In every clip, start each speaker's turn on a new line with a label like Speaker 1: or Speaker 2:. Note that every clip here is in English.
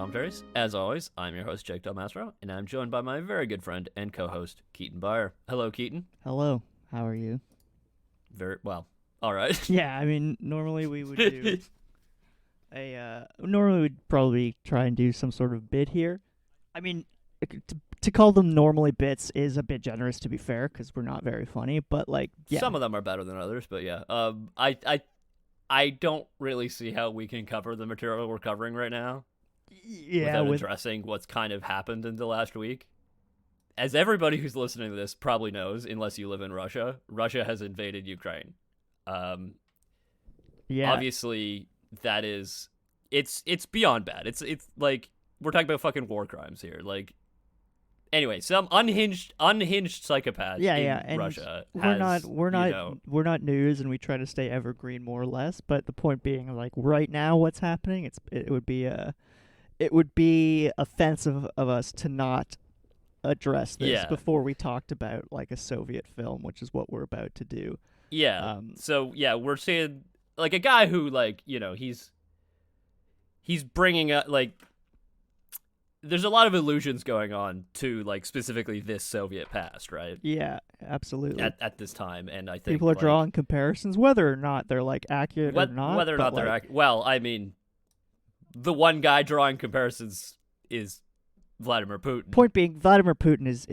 Speaker 1: commentaries. As always, I'm your host, Jake Del Mastro, and I'm joined by my very good friend and co-host, Keaton Byer. Hello, Keaton.
Speaker 2: Hello. How are you?
Speaker 1: Very well. All right.
Speaker 2: Yeah, I mean, normally we would do normally we'd probably try and do some sort of bit here. I mean, to call them normally bits is a bit generous, to be fair, because we're not very funny. But like, yeah,
Speaker 1: Some of them are better than others, but yeah. I don't really see how we can cover the material we're covering right now without addressing what's kind of happened in the last week. As everybody who's listening to this probably knows, unless you live in Russia, Russia has invaded Ukraine. Obviously that is it's beyond bad. It's like we're talking about fucking war crimes here. Like, anyway, some unhinged psychopath in Russia.
Speaker 2: We're not news, and we try to stay evergreen more or less. But the point being, like, right now, what's happening? It would be offensive of us to not address this before we talked about like a Soviet film, which is what we're about to do.
Speaker 1: Yeah. So yeah, we're seeing like a guy who, like, you know, he's bringing up, like, there's a lot of allusions going on to, like, specifically this Soviet past, right?
Speaker 2: Yeah, absolutely.
Speaker 1: At this time, and I think
Speaker 2: people are drawing comparisons, whether or not they're like accurate or not.
Speaker 1: Whether or not they're accurate. Well, I mean, the one guy drawing comparisons is Vladimir Putin.
Speaker 2: Point being, Vladimir Putin is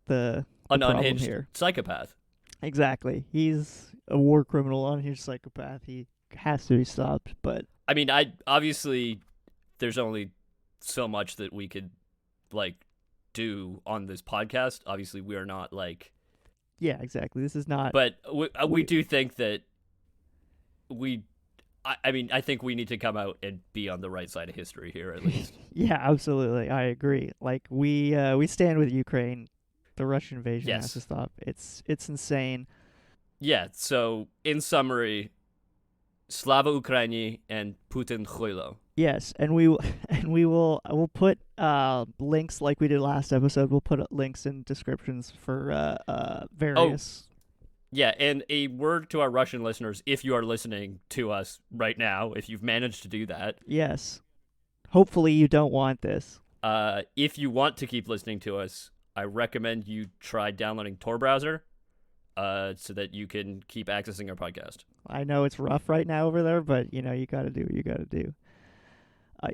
Speaker 2: the
Speaker 1: an
Speaker 2: problem
Speaker 1: unhinged
Speaker 2: here.
Speaker 1: Psychopath.
Speaker 2: Exactly. He's a war criminal, unhinged psychopath. He has to be stopped. But
Speaker 1: I mean, obviously there's only so much that we could, like, do on this podcast. Obviously, we are not, like...
Speaker 2: Yeah, exactly. This is not...
Speaker 1: But we do think that I think we need to come out and be on the right side of history here, at least.
Speaker 2: Yeah, absolutely. I agree. Like, we stand with Ukraine. The Russian invasion has to stop. It's insane.
Speaker 1: Yeah, so, in summary, Slava Ukraini and Putin хуйло.
Speaker 2: Yes, and we'll put links like we did last episode. We'll put links in descriptions for various.
Speaker 1: Yeah, and a word to our Russian listeners: if you are listening to us right now, if you've managed to do that,
Speaker 2: yes. Hopefully, you don't want this.
Speaker 1: If you want to keep listening to us, I recommend you try downloading Tor browser, so that you can keep accessing our podcast.
Speaker 2: I know it's rough right now over there, but you know you got to do what you got to do.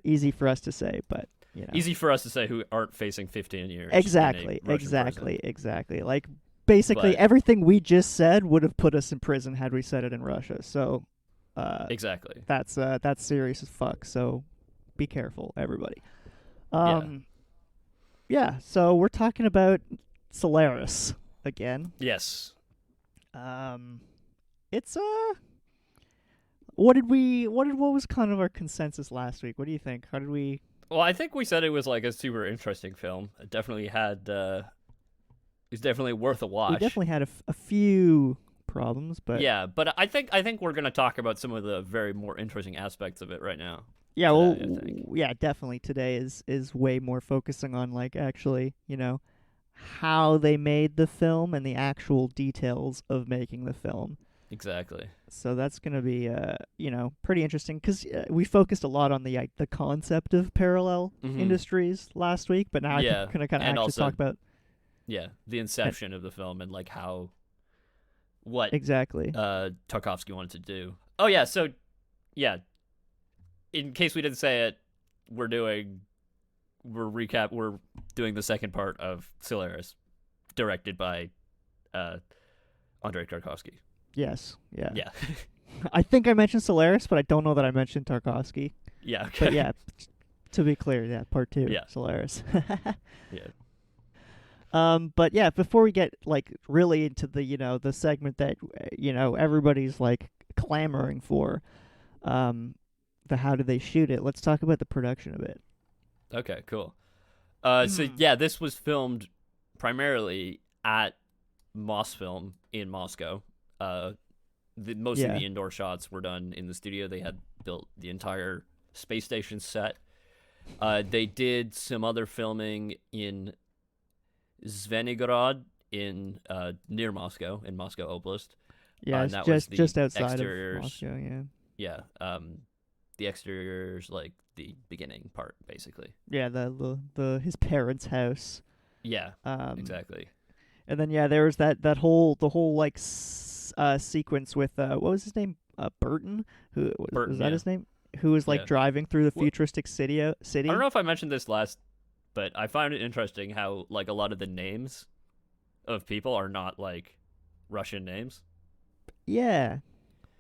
Speaker 2: Easy for us to say, but you know.
Speaker 1: Easy for us to say who aren't facing 15 years.
Speaker 2: Exactly. Like, basically, everything we just said would have put us in prison had we said it in Russia. So,
Speaker 1: exactly.
Speaker 2: That's serious as fuck. So, be careful, everybody. Yeah. So we're talking about Solaris again.
Speaker 1: Yes.
Speaker 2: It's What was kind of our consensus last week? What do you think? How did we...
Speaker 1: Well, I think we said it was like a super interesting film. It definitely had, it's definitely worth a watch.
Speaker 2: We definitely had a few problems, but...
Speaker 1: Yeah, but I think we're going to talk about some of the very more interesting aspects of it right now.
Speaker 2: Yeah, well, yeah, definitely today is way more focusing on, like, actually, you know, how they made the film and the actual details of making the film.
Speaker 1: Exactly.
Speaker 2: So that's going to be, you know, pretty interesting because we focused a lot on the concept of parallel industries last week, but now I think we're going to kind of actually talk about...
Speaker 1: Yeah, the inception of the film and, like, what
Speaker 2: exactly
Speaker 1: Tarkovsky wanted to do. Oh, yeah, so, yeah, in case we didn't say it, we're doing the second part of Solaris, directed by Andrei Tarkovsky.
Speaker 2: Yes. Yeah.
Speaker 1: Yeah.
Speaker 2: I think I mentioned Solaris, but I don't know that I mentioned Tarkovsky.
Speaker 1: Yeah. Okay.
Speaker 2: But yeah, to be clear, yeah, part 2,
Speaker 1: yeah.
Speaker 2: Solaris.
Speaker 1: Yeah.
Speaker 2: But yeah, before we get like really into the, you know, the segment that, you know, everybody's like clamoring for, the how did they shoot it? Let's talk about the production a bit.
Speaker 1: Okay, cool. So yeah, this was filmed primarily at Mosfilm in Moscow. Most of the indoor shots were done in the studio. They had built the entire space station set. They did some other filming in Zvenigorod in near Moscow, in Moscow Oblast.
Speaker 2: Yeah,
Speaker 1: that
Speaker 2: just
Speaker 1: was the
Speaker 2: outside
Speaker 1: exteriors.
Speaker 2: of Moscow. Yeah.
Speaker 1: Yeah. the exterior's like the beginning part, basically.
Speaker 2: Yeah, the his parents' house.
Speaker 1: Yeah, exactly.
Speaker 2: And then there was the whole like sequence with what was his name? Burton. Was that his name? Who was like driving through the futuristic city. I
Speaker 1: don't know if I mentioned this last, but I found it interesting how like a lot of the names of people are not like Russian names.
Speaker 2: Yeah.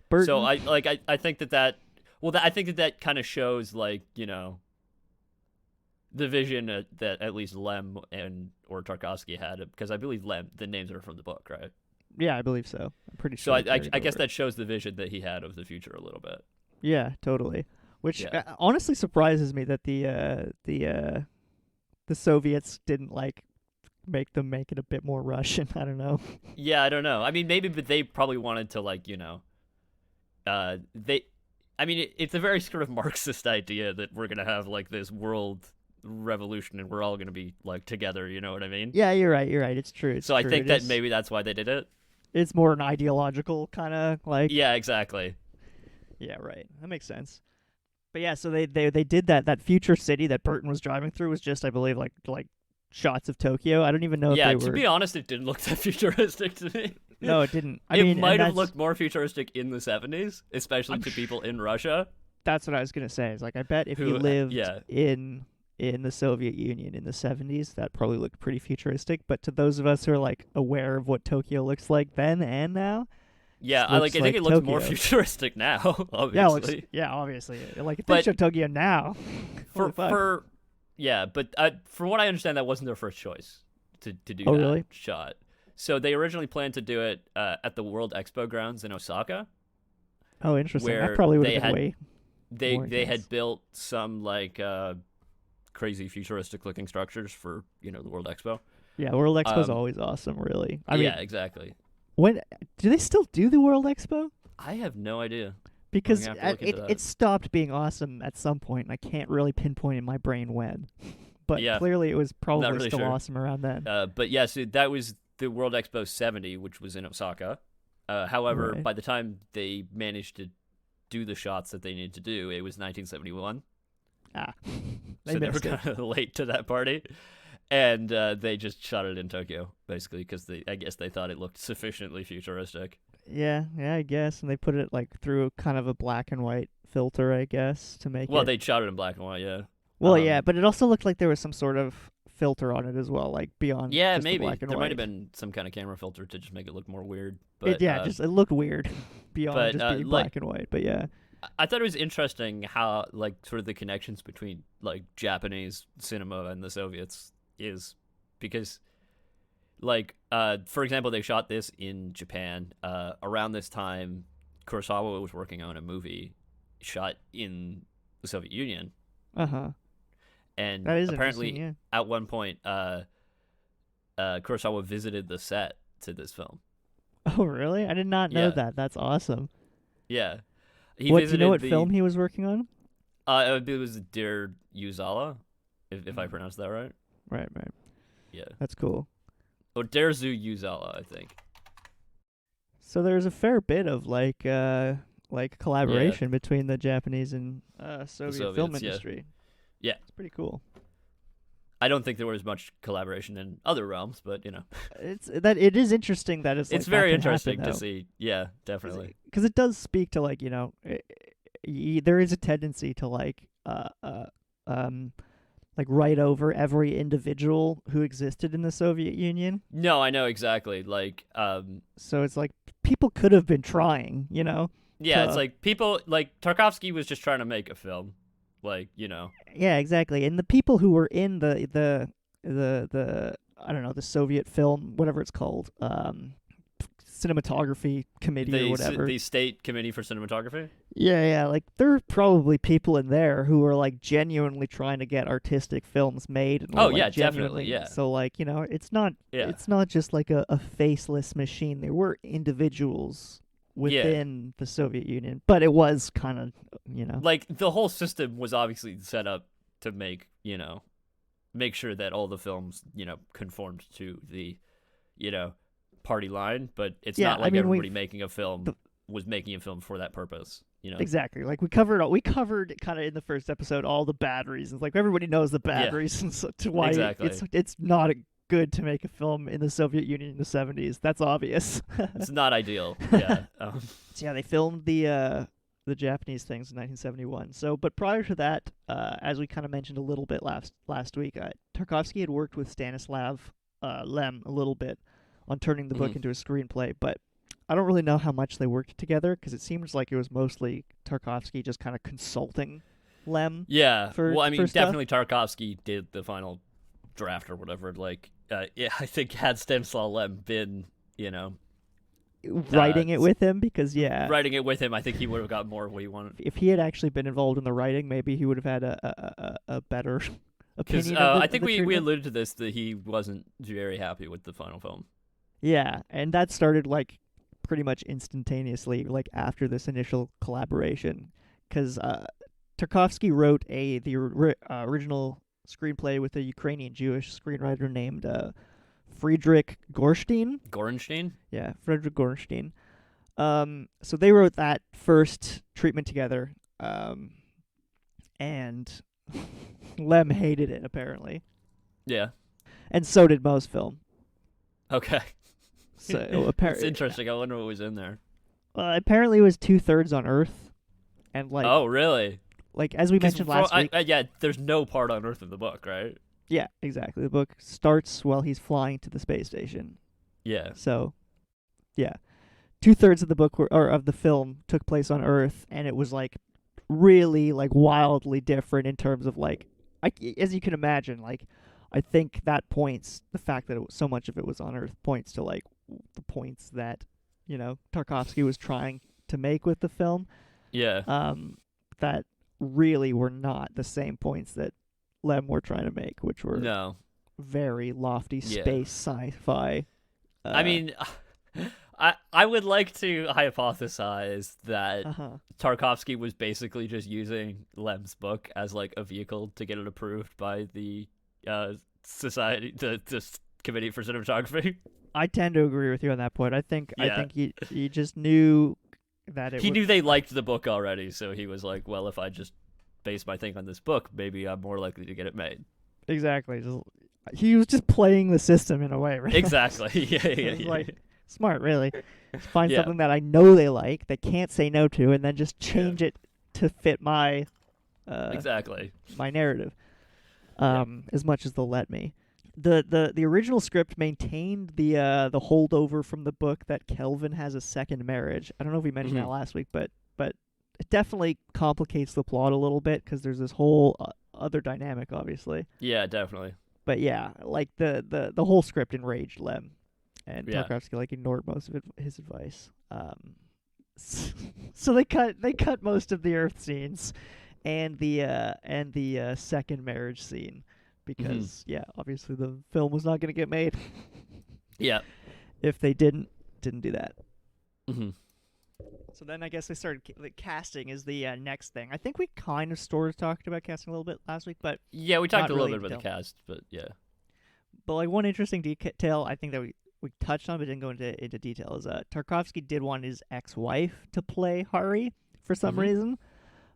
Speaker 2: Burton.
Speaker 1: So I think that I think that kind of shows like, you know, the vision that at least Lem or Tarkovsky had, because I believe Lem, the names are from the book, right?
Speaker 2: Yeah, I believe so. I'm pretty
Speaker 1: sure.
Speaker 2: So
Speaker 1: I guess that shows the vision that he had of the future a little bit.
Speaker 2: Yeah, totally. Which honestly surprises me that the Soviets didn't like make it a bit more Russian. I don't know.
Speaker 1: Yeah, I don't know. I mean, maybe, but they probably wanted to, like, you know, it's a very sort of Marxist idea that we're gonna have like this world revolution and we're all gonna be like together. You know what I mean?
Speaker 2: Yeah, you're right. It's true.
Speaker 1: I think that maybe that's why they did it.
Speaker 2: It's more an ideological kind of like.
Speaker 1: Yeah, exactly.
Speaker 2: Yeah, right. That makes sense. But yeah, so they did that future city that Burton was driving through was just, I believe, like shots of Tokyo. I don't even know if they were...
Speaker 1: Yeah, to be honest, it didn't look that futuristic to me.
Speaker 2: No, it didn't.
Speaker 1: It might have looked more futuristic in the 70s, especially to people in Russia.
Speaker 2: That's what I was going to say. It's like, I bet if you lived in the Soviet Union in the 70s, that probably looked pretty futuristic. But to those of us who are like aware of what Tokyo looks like then and now...
Speaker 1: Yeah, I think it looks more futuristic now, obviously.
Speaker 2: Obviously. Like, if they show Tokyo now...
Speaker 1: but from what I understand, that wasn't their first choice to do that
Speaker 2: really?
Speaker 1: shot. So they originally planned to do it at the World Expo grounds in Osaka.
Speaker 2: Oh, interesting. That probably would have been way
Speaker 1: They had built some, like, crazy futuristic-looking structures for, you know, the World Expo.
Speaker 2: Yeah, World Expo's always awesome, really. I mean,
Speaker 1: exactly.
Speaker 2: When do they still do the World Expo?
Speaker 1: I have no idea.
Speaker 2: Because it stopped being awesome at some point, and I can't really pinpoint in my brain when. But clearly it was probably really still awesome around then.
Speaker 1: But yeah, so that was the World Expo 70, which was in Osaka. However, by the time they managed to do the shots that they needed to do, it was 1971. So they were kind of late to that party. And they just shot it in Tokyo, basically, because I guess they thought it looked sufficiently futuristic.
Speaker 2: Yeah, I guess. And they put it like through kind of a black and white filter, I guess, to make it...
Speaker 1: Well, they shot it in black and white, yeah.
Speaker 2: Well, but it also looked like there was some sort of filter on it as well, like beyond just
Speaker 1: maybe.
Speaker 2: The black and
Speaker 1: there
Speaker 2: white.
Speaker 1: might have been some kind of camera filter to just make it look more weird. But,
Speaker 2: it looked weird beyond just being black and white, but yeah.
Speaker 1: I thought it was interesting how, like, sort of the connections between, like, Japanese cinema and the Soviets is, because, like, for example, they shot this in Japan. Around this time, Kurosawa was working on a movie shot in the Soviet Union. And
Speaker 2: that is
Speaker 1: apparently, at one point, Kurosawa visited the set to this film.
Speaker 2: Oh, really? I did not know that. That's awesome.
Speaker 1: Yeah.
Speaker 2: Do you know what film he was working on?
Speaker 1: It was Dear Uzala, if I pronounced that right.
Speaker 2: Right.
Speaker 1: Yeah.
Speaker 2: That's cool.
Speaker 1: Or Derzu Uzala, I think.
Speaker 2: So there's a fair bit of like collaboration between the Japanese and Soviet film industry.
Speaker 1: Yeah.
Speaker 2: It's pretty cool.
Speaker 1: I don't think there was much collaboration in other realms, but, you know.
Speaker 2: It is interesting that it's like,
Speaker 1: it's very interesting
Speaker 2: happen,
Speaker 1: to see. Yeah, definitely.
Speaker 2: Because it does speak to, like, you know, there is a tendency to like write over every individual who existed in the Soviet Union.
Speaker 1: No, I know exactly. Like,
Speaker 2: so it's like people could have been trying, you know.
Speaker 1: Yeah, it's like people like Tarkovsky was just trying to make a film, like, you know.
Speaker 2: Yeah, exactly. And the people who were in the I don't know, the Soviet film, whatever it's called, cinematography committee or whatever.
Speaker 1: The State Committee for Cinematography?
Speaker 2: Yeah, like, there are probably people in there who are, like, genuinely trying to get artistic films made. And
Speaker 1: Definitely, yeah.
Speaker 2: So, like, you know, it's not just, like, a faceless machine. There were individuals within the Soviet Union, but it was kind of, you know.
Speaker 1: Like, the whole system was obviously set up to make sure that all the films, you know, conformed to the, you know, party line, but it's not like everybody making a film was making a film for that purpose.
Speaker 2: Exactly. Like we covered kind of in the first episode all the bad reasons. Like everybody knows the bad reasons to why it's not good to make a film in the Soviet Union in the 70s. That's obvious.
Speaker 1: It's not ideal. Yeah.
Speaker 2: So yeah, they filmed the Japanese things in 1971. So, but prior to that, as we kind of mentioned a little bit last week, Tarkovsky had worked with Stanislav Lem a little bit on turning the book into a screenplay, but I don't really know how much they worked together because it seems like it was mostly Tarkovsky just kind of consulting Lem.
Speaker 1: Yeah.
Speaker 2: For
Speaker 1: definitely Tarkovsky did the final draft or whatever. Like, I think had Stanislav Lem been,
Speaker 2: writing it with him, because
Speaker 1: writing it with him, I think he would have got more of what he wanted.
Speaker 2: If he had actually been involved in the writing, maybe he would have had a better opinion.
Speaker 1: I think we alluded to this, that he wasn't very happy with the final film.
Speaker 2: Yeah, and that started like pretty much instantaneously, like after this initial collaboration, because Tarkovsky wrote the original screenplay with a Ukrainian Jewish screenwriter named Friedrich Gorenstein.
Speaker 1: Gorenstein?
Speaker 2: Yeah, Friedrich Gorenstein. So they wrote that first treatment together, and Lem hated it, apparently.
Speaker 1: Yeah.
Speaker 2: And so did Mosfilm.
Speaker 1: Okay.
Speaker 2: So
Speaker 1: it's interesting. I wonder what was in there.
Speaker 2: Apparently it was 2/3 on Earth, and like.
Speaker 1: Oh, really?
Speaker 2: Like as we mentioned last week.
Speaker 1: There's no part on Earth in the book, right?
Speaker 2: Yeah, exactly. The book starts while he's flying to the space station.
Speaker 1: Yeah.
Speaker 2: So, yeah, 2/3 of the book of the film took place on Earth, and it was like really like wildly different in terms of like, as you can imagine, like. I think that points, the fact that so much of it was on Earth points to like the points that, Tarkovsky was trying to make with the film.
Speaker 1: Yeah.
Speaker 2: That really were not the same points that Lem were trying to make, which were very lofty space sci-fi.
Speaker 1: I mean, I would like to hypothesize that Tarkovsky was basically just using Lem's book as like a vehicle to get it approved by the society, the Committee for Cinematography.
Speaker 2: I tend to agree with you on that point. I think he just knew that he knew
Speaker 1: they liked the book already, so he was like, well, if I just base my thing on this book, maybe I'm more likely to get it made.
Speaker 2: Exactly. He was just playing the system in a way, right?
Speaker 1: Exactly. Yeah.
Speaker 2: Like smart, really. Just find something that I know they like, they can't say no to, and then just change it to fit my my narrative. As much as they'll let me. The original script maintained the holdover from the book that Kelvin has a second marriage. I don't know if we mentioned that last week, but it definitely complicates the plot a little bit because there's this whole other dynamic, obviously.
Speaker 1: Yeah, definitely.
Speaker 2: But yeah, like the whole script enraged Lem, and Tarkovsky like ignored most of his advice. So they cut most of the Earth scenes. And the second marriage scene, because obviously the film was not going to get made.
Speaker 1: Yeah,
Speaker 2: if they didn't do that.
Speaker 1: Mm-hmm.
Speaker 2: So then I guess they started casting is the next thing. I think we kind of talked about casting a little bit last week, but
Speaker 1: yeah, we talked a little bit about the cast, but yeah.
Speaker 2: But like one interesting detail I think that we touched on but didn't go into detail is Tarkovsky did want his ex-wife to play Hari for some reason.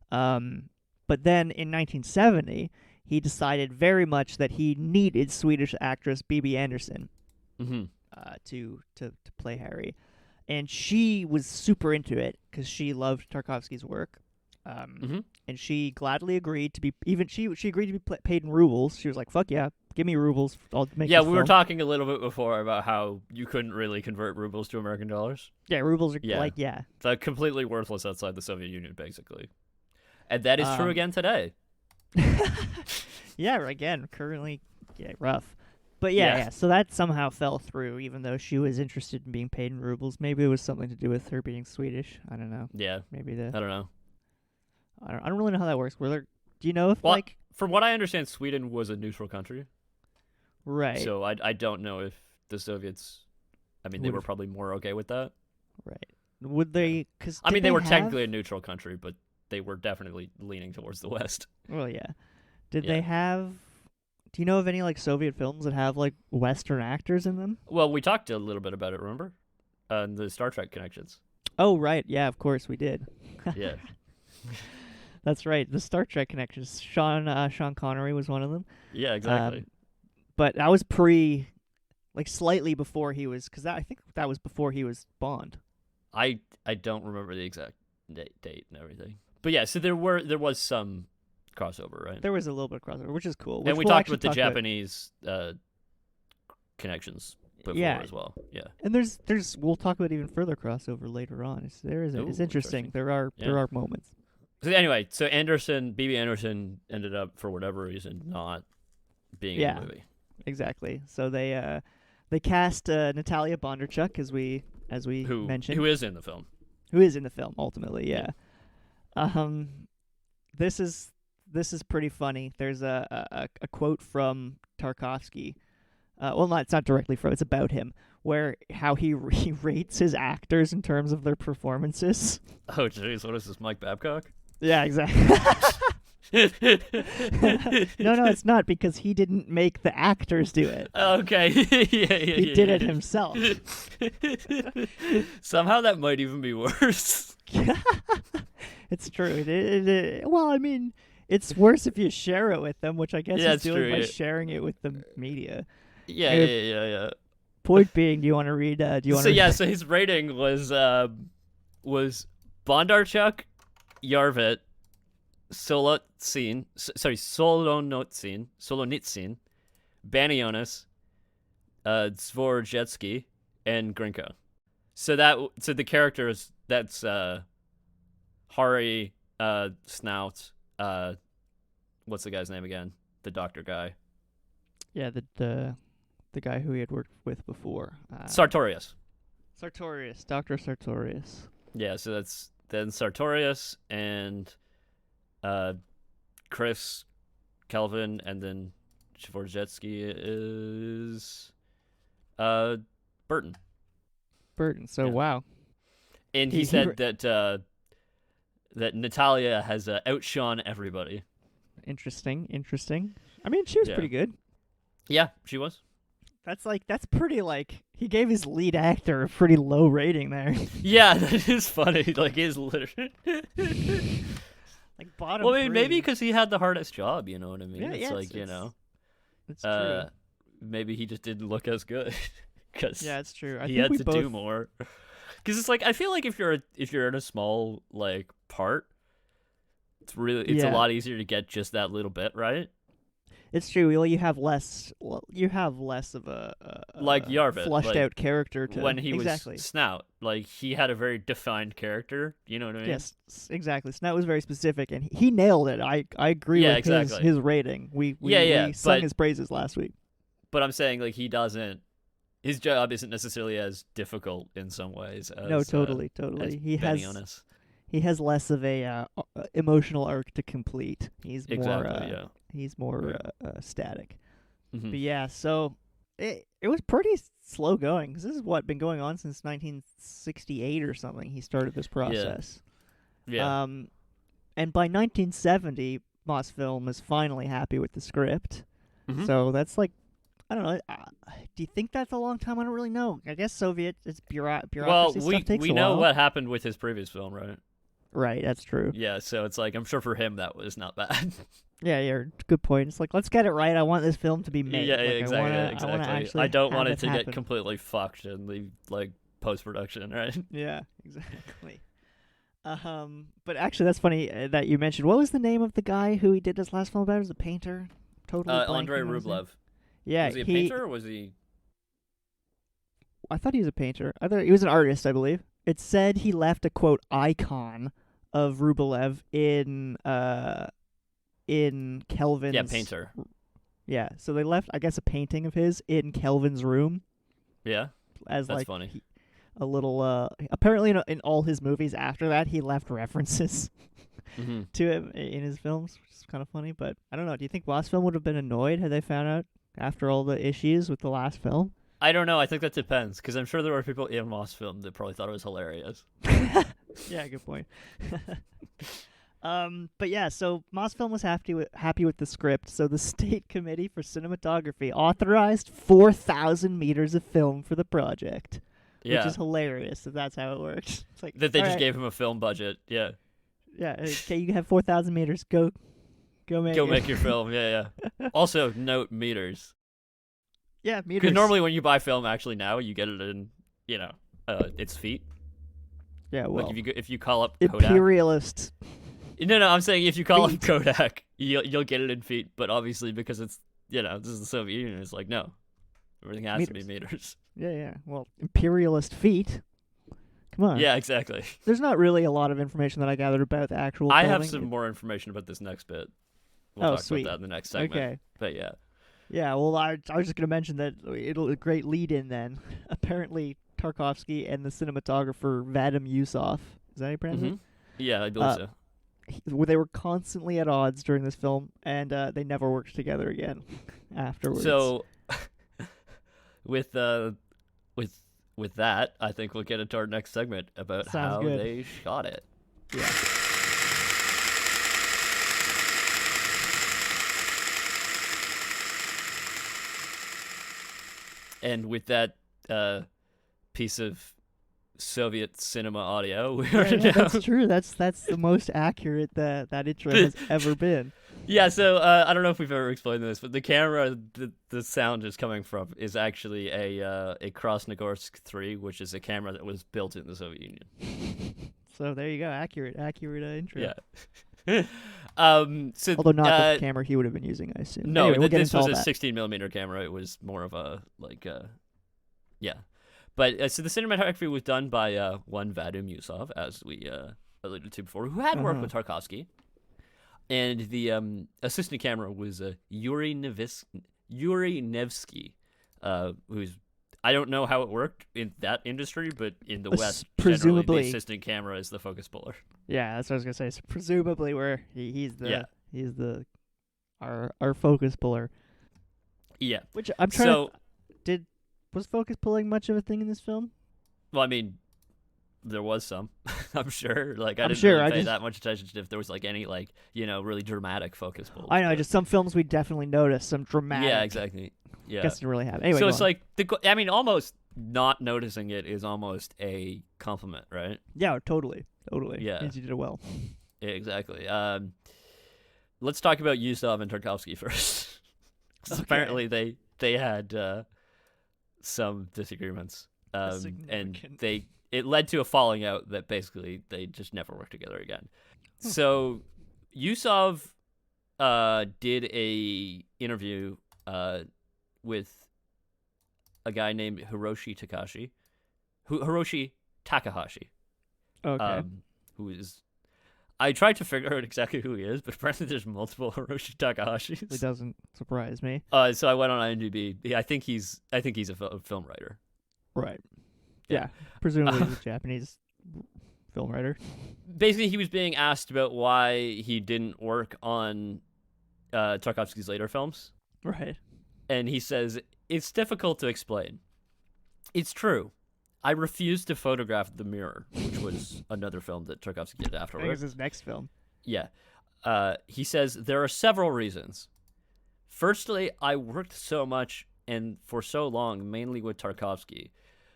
Speaker 2: But then in 1970, he decided very much that he needed Swedish actress Bibi Andersson to play Harry, and she was super into it because she loved Tarkovsky's work, and she gladly agreed to be she agreed to be paid in rubles. She was like, "Fuck yeah, give me rubles, I'll make."
Speaker 1: Yeah, we were talking a little bit before about how you couldn't really convert rubles to American dollars.
Speaker 2: Yeah, rubles are
Speaker 1: they're completely worthless outside the Soviet Union, basically. And that is true again today.
Speaker 2: Yeah, again, currently, rough. But yeah, so that somehow fell through, even though she was interested in being paid in rubles. Maybe it was something to do with her being Swedish. I don't know.
Speaker 1: Yeah.
Speaker 2: Maybe
Speaker 1: I don't know.
Speaker 2: I don't really know how that works. Do you know if,
Speaker 1: from what I understand, Sweden was a neutral country.
Speaker 2: Right.
Speaker 1: So I don't know if the Soviets, they were probably more okay with that.
Speaker 2: Right. Would they, because
Speaker 1: they were technically a neutral country, but they were definitely leaning towards the West.
Speaker 2: Well, yeah. Did they have... Do you know of any like Soviet films that have like Western actors in them?
Speaker 1: Well, we talked a little bit about it, remember? The Star Trek connections.
Speaker 2: Oh, right. Yeah, of course we did.
Speaker 1: Yeah.
Speaker 2: That's right. The Star Trek connections. Sean Connery was one of them.
Speaker 1: Yeah, exactly.
Speaker 2: But that was slightly before he was, because I think that was before he was Bond.
Speaker 1: I don't remember the exact date and everything. But yeah, so there was some crossover, right?
Speaker 2: There was a little bit of crossover, which is cool.
Speaker 1: And we talked about the Japanese connections before as well. Yeah.
Speaker 2: And we'll talk about even further crossover later on. It's interesting. There are moments.
Speaker 1: So anyway, BB Anderson ended up, for whatever reason, not being in the movie.
Speaker 2: Exactly. So they cast Natalia Bondarchuk, as we mentioned,
Speaker 1: who is in the film.
Speaker 2: Who is in the film ultimately? Yeah. This is pretty funny. There's a quote from Tarkovsky. It's not directly from. It's about him, where how he rates his actors in terms of their performances.
Speaker 1: Oh, jeez, what is this, Mike Babcock?
Speaker 2: Yeah, exactly. No, it's not, because he didn't make the actors do it.
Speaker 1: Okay.
Speaker 2: He did it himself.
Speaker 1: Somehow that might even be worse.
Speaker 2: It's true. It's worse if you share it with them, which I guess he's doing by sharing it with the media.
Speaker 1: Yeah.
Speaker 2: Point being, do you want to read?
Speaker 1: So his rating was Bondarchuk, Yarvit, Solonitsyn, Banionis, Dvorzhetsky, and Grinko. So the characters, that's Hari, Snout, what's the guy's name again? The doctor guy.
Speaker 2: Yeah, the guy who he had worked with before.
Speaker 1: Sartorius.
Speaker 2: Dr. Sartorius.
Speaker 1: Yeah, so that's then Sartorius and Chris Kelvin, and then Dvorzhetsky is Burton.
Speaker 2: So wow.
Speaker 1: And he said that Natalia has outshone everybody.
Speaker 2: Interesting. I mean, she was pretty good.
Speaker 1: Yeah, she was.
Speaker 2: That's pretty, he gave his lead actor a pretty low rating there.
Speaker 1: Yeah, that is funny. His literally
Speaker 2: bottom.
Speaker 1: Well, maybe because he had the hardest job, you know what I mean?
Speaker 2: It's true.
Speaker 1: Maybe he just didn't look as good.
Speaker 2: It's true.
Speaker 1: He had to do more. Because it's I feel like if you're in a small part, it's a lot easier to get just that little bit right.
Speaker 2: It's true. Well, you have less of a
Speaker 1: Yarvit,
Speaker 2: flushed out character to
Speaker 1: when he was Snout. He had a very defined character. You know what I mean?
Speaker 2: Yes, exactly. Snout was very specific, and he nailed it. I agree with his rating. We sung his praises last week.
Speaker 1: But I'm saying he doesn't. His job isn't necessarily as difficult in some ways. As,
Speaker 2: totally. He has less of a emotional arc to complete. He's more He's more static.
Speaker 1: Mm-hmm.
Speaker 2: But so it was pretty slow going, because this is been going on since 1968 or something. He started this process.
Speaker 1: Yeah.
Speaker 2: And by 1970, Mosfilm was finally happy with the script.
Speaker 1: Mm-hmm.
Speaker 2: So that's I don't know. Do you think that's a long time? I don't really know. I guess it's bureaucracy stuff takes a while.
Speaker 1: We know what happened with his previous film, right?
Speaker 2: Right, that's true.
Speaker 1: Yeah, so it's I'm sure for him that was not bad.
Speaker 2: Yeah, good point. It's let's get it right. I want this film to be made.
Speaker 1: Yeah, exactly. I don't want it to
Speaker 2: happen.
Speaker 1: Get completely fucked in the post-production, right?
Speaker 2: Yeah, exactly. But actually, that's funny that you mentioned. What was the name of the guy who he did this last film about? He was a painter. Totally.
Speaker 1: Andrei Rublev.
Speaker 2: Yeah,
Speaker 1: was he a painter or was he?
Speaker 2: I thought he was a painter. I thought he was an artist, I believe. It said he left a quote icon of Rublev in Kelvin's...
Speaker 1: Yeah, painter.
Speaker 2: Yeah, so they left, I guess, a painting of his in Kelvin's room.
Speaker 1: Yeah,
Speaker 2: as
Speaker 1: that's funny.
Speaker 2: A little... apparently, in all his movies after that, he left references
Speaker 1: mm-hmm.
Speaker 2: to him in his films, which is kind of funny. But I don't know. Do you think Mosfilm would have been annoyed had they found out after all the issues with the last film?
Speaker 1: I don't know. I think that depends, because I'm sure there were people in Mosfilm that probably thought it was hilarious.
Speaker 2: Yeah, good point. But yeah, so Mosfilm was happy with the script, so the State Committee for Cinematography authorized 4,000 meters of film for the project, which is hilarious if that's how it works. It's
Speaker 1: that they just gave him a film budget, yeah.
Speaker 2: Yeah. Okay, you have 4,000 meters. Go make
Speaker 1: Go
Speaker 2: it.
Speaker 1: make your film. Yeah. Also, note meters.
Speaker 2: Yeah, meters.
Speaker 1: Because normally when you buy film, actually now you get it in, its feet.
Speaker 2: Yeah, well,
Speaker 1: like if you call up Kodak.
Speaker 2: Imperialist.
Speaker 1: No, I'm saying if you call
Speaker 2: Feet.
Speaker 1: up Kodak, you'll get it in feet. But obviously because it's this is the Soviet Union, it's like no, everything has to be meters.
Speaker 2: Yeah. Well, imperialist feet. Come on.
Speaker 1: Yeah, exactly.
Speaker 2: There's not really a lot of information that I gathered about the actual.
Speaker 1: I
Speaker 2: filming.
Speaker 1: have some more information about this next bit. We'll talk
Speaker 2: sweet.
Speaker 1: about that in the next segment.
Speaker 2: Okay.
Speaker 1: But yeah.
Speaker 2: Yeah, well, I was just going to mention that it'll a great lead-in then. Apparently, Tarkovsky and the cinematographer Vadim Yusov, is that how you pronounce it?
Speaker 1: Yeah, I believe so.
Speaker 2: They were constantly at odds during this film, and they never worked together again afterwards.
Speaker 1: So, with that, I think we'll get into our next segment about how they shot it.
Speaker 2: Yeah.
Speaker 1: And with that piece of Soviet cinema audio,
Speaker 2: that's true. That's the most accurate that intro has ever been.
Speaker 1: Yeah, so I don't know if we've ever explained this, but the camera the sound is coming from is actually a Krasnogorsk 3, which is a camera that was built in the Soviet Union.
Speaker 2: So there you go, accurate intro.
Speaker 1: Yeah. So,
Speaker 2: although not the camera he would have been using, I assume.
Speaker 1: No,
Speaker 2: anyway,
Speaker 1: this was a 16mm camera. It was more of a yeah. But so the cinematography was done by one Vadim Yusov, as we alluded to before, who had worked with Tarkovsky, and the assistant camera was Yuri Nevsky, who's I don't know how it worked in that industry, but in the West,
Speaker 2: presumably
Speaker 1: generally, the assistant camera is the focus puller.
Speaker 2: Yeah, that's what I was gonna say. So presumably, where he's our focus puller.
Speaker 1: Yeah,
Speaker 2: which I'm trying. Was focus pulling much of a thing in this film?
Speaker 1: Well, I mean, there was some. I'm sure. Like I didn't pay that much attention to if there was like any really dramatic focus pulls.
Speaker 2: I know. Just some films we definitely noticed some dramatic.
Speaker 1: Yeah, exactly. Yeah,
Speaker 2: guess it really happened. Anyway,
Speaker 1: so it's like almost not noticing it is almost a compliment, right?
Speaker 2: Yeah, totally.
Speaker 1: Yeah,
Speaker 2: means you did it well.
Speaker 1: Yeah, exactly. Let's talk about Yusov and Tarkovsky first. Okay. Apparently, they had some disagreements, and it led to a falling out that basically they just never worked together again. So Yusov did a interview with a guy named Hiroshi Takahashi.
Speaker 2: Okay.
Speaker 1: Who is? I tried to figure out exactly who he is, but apparently there's multiple Hiroshi Takahashis.
Speaker 2: It doesn't surprise me.
Speaker 1: So I went on IMDb. I think he's a film writer.
Speaker 2: Right. Yeah. Presumably he's a Japanese film writer.
Speaker 1: Basically, he was being asked about why he didn't work on Tarkovsky's later films.
Speaker 2: Right.
Speaker 1: And he says, "It's difficult to explain. It's true. I refused to photograph The Mirror," which was another film that Tarkovsky did afterwards.
Speaker 2: I think it's his next film.
Speaker 1: Yeah. He says, "There are several reasons. Firstly, I worked so much and for so long, mainly with Tarkovsky.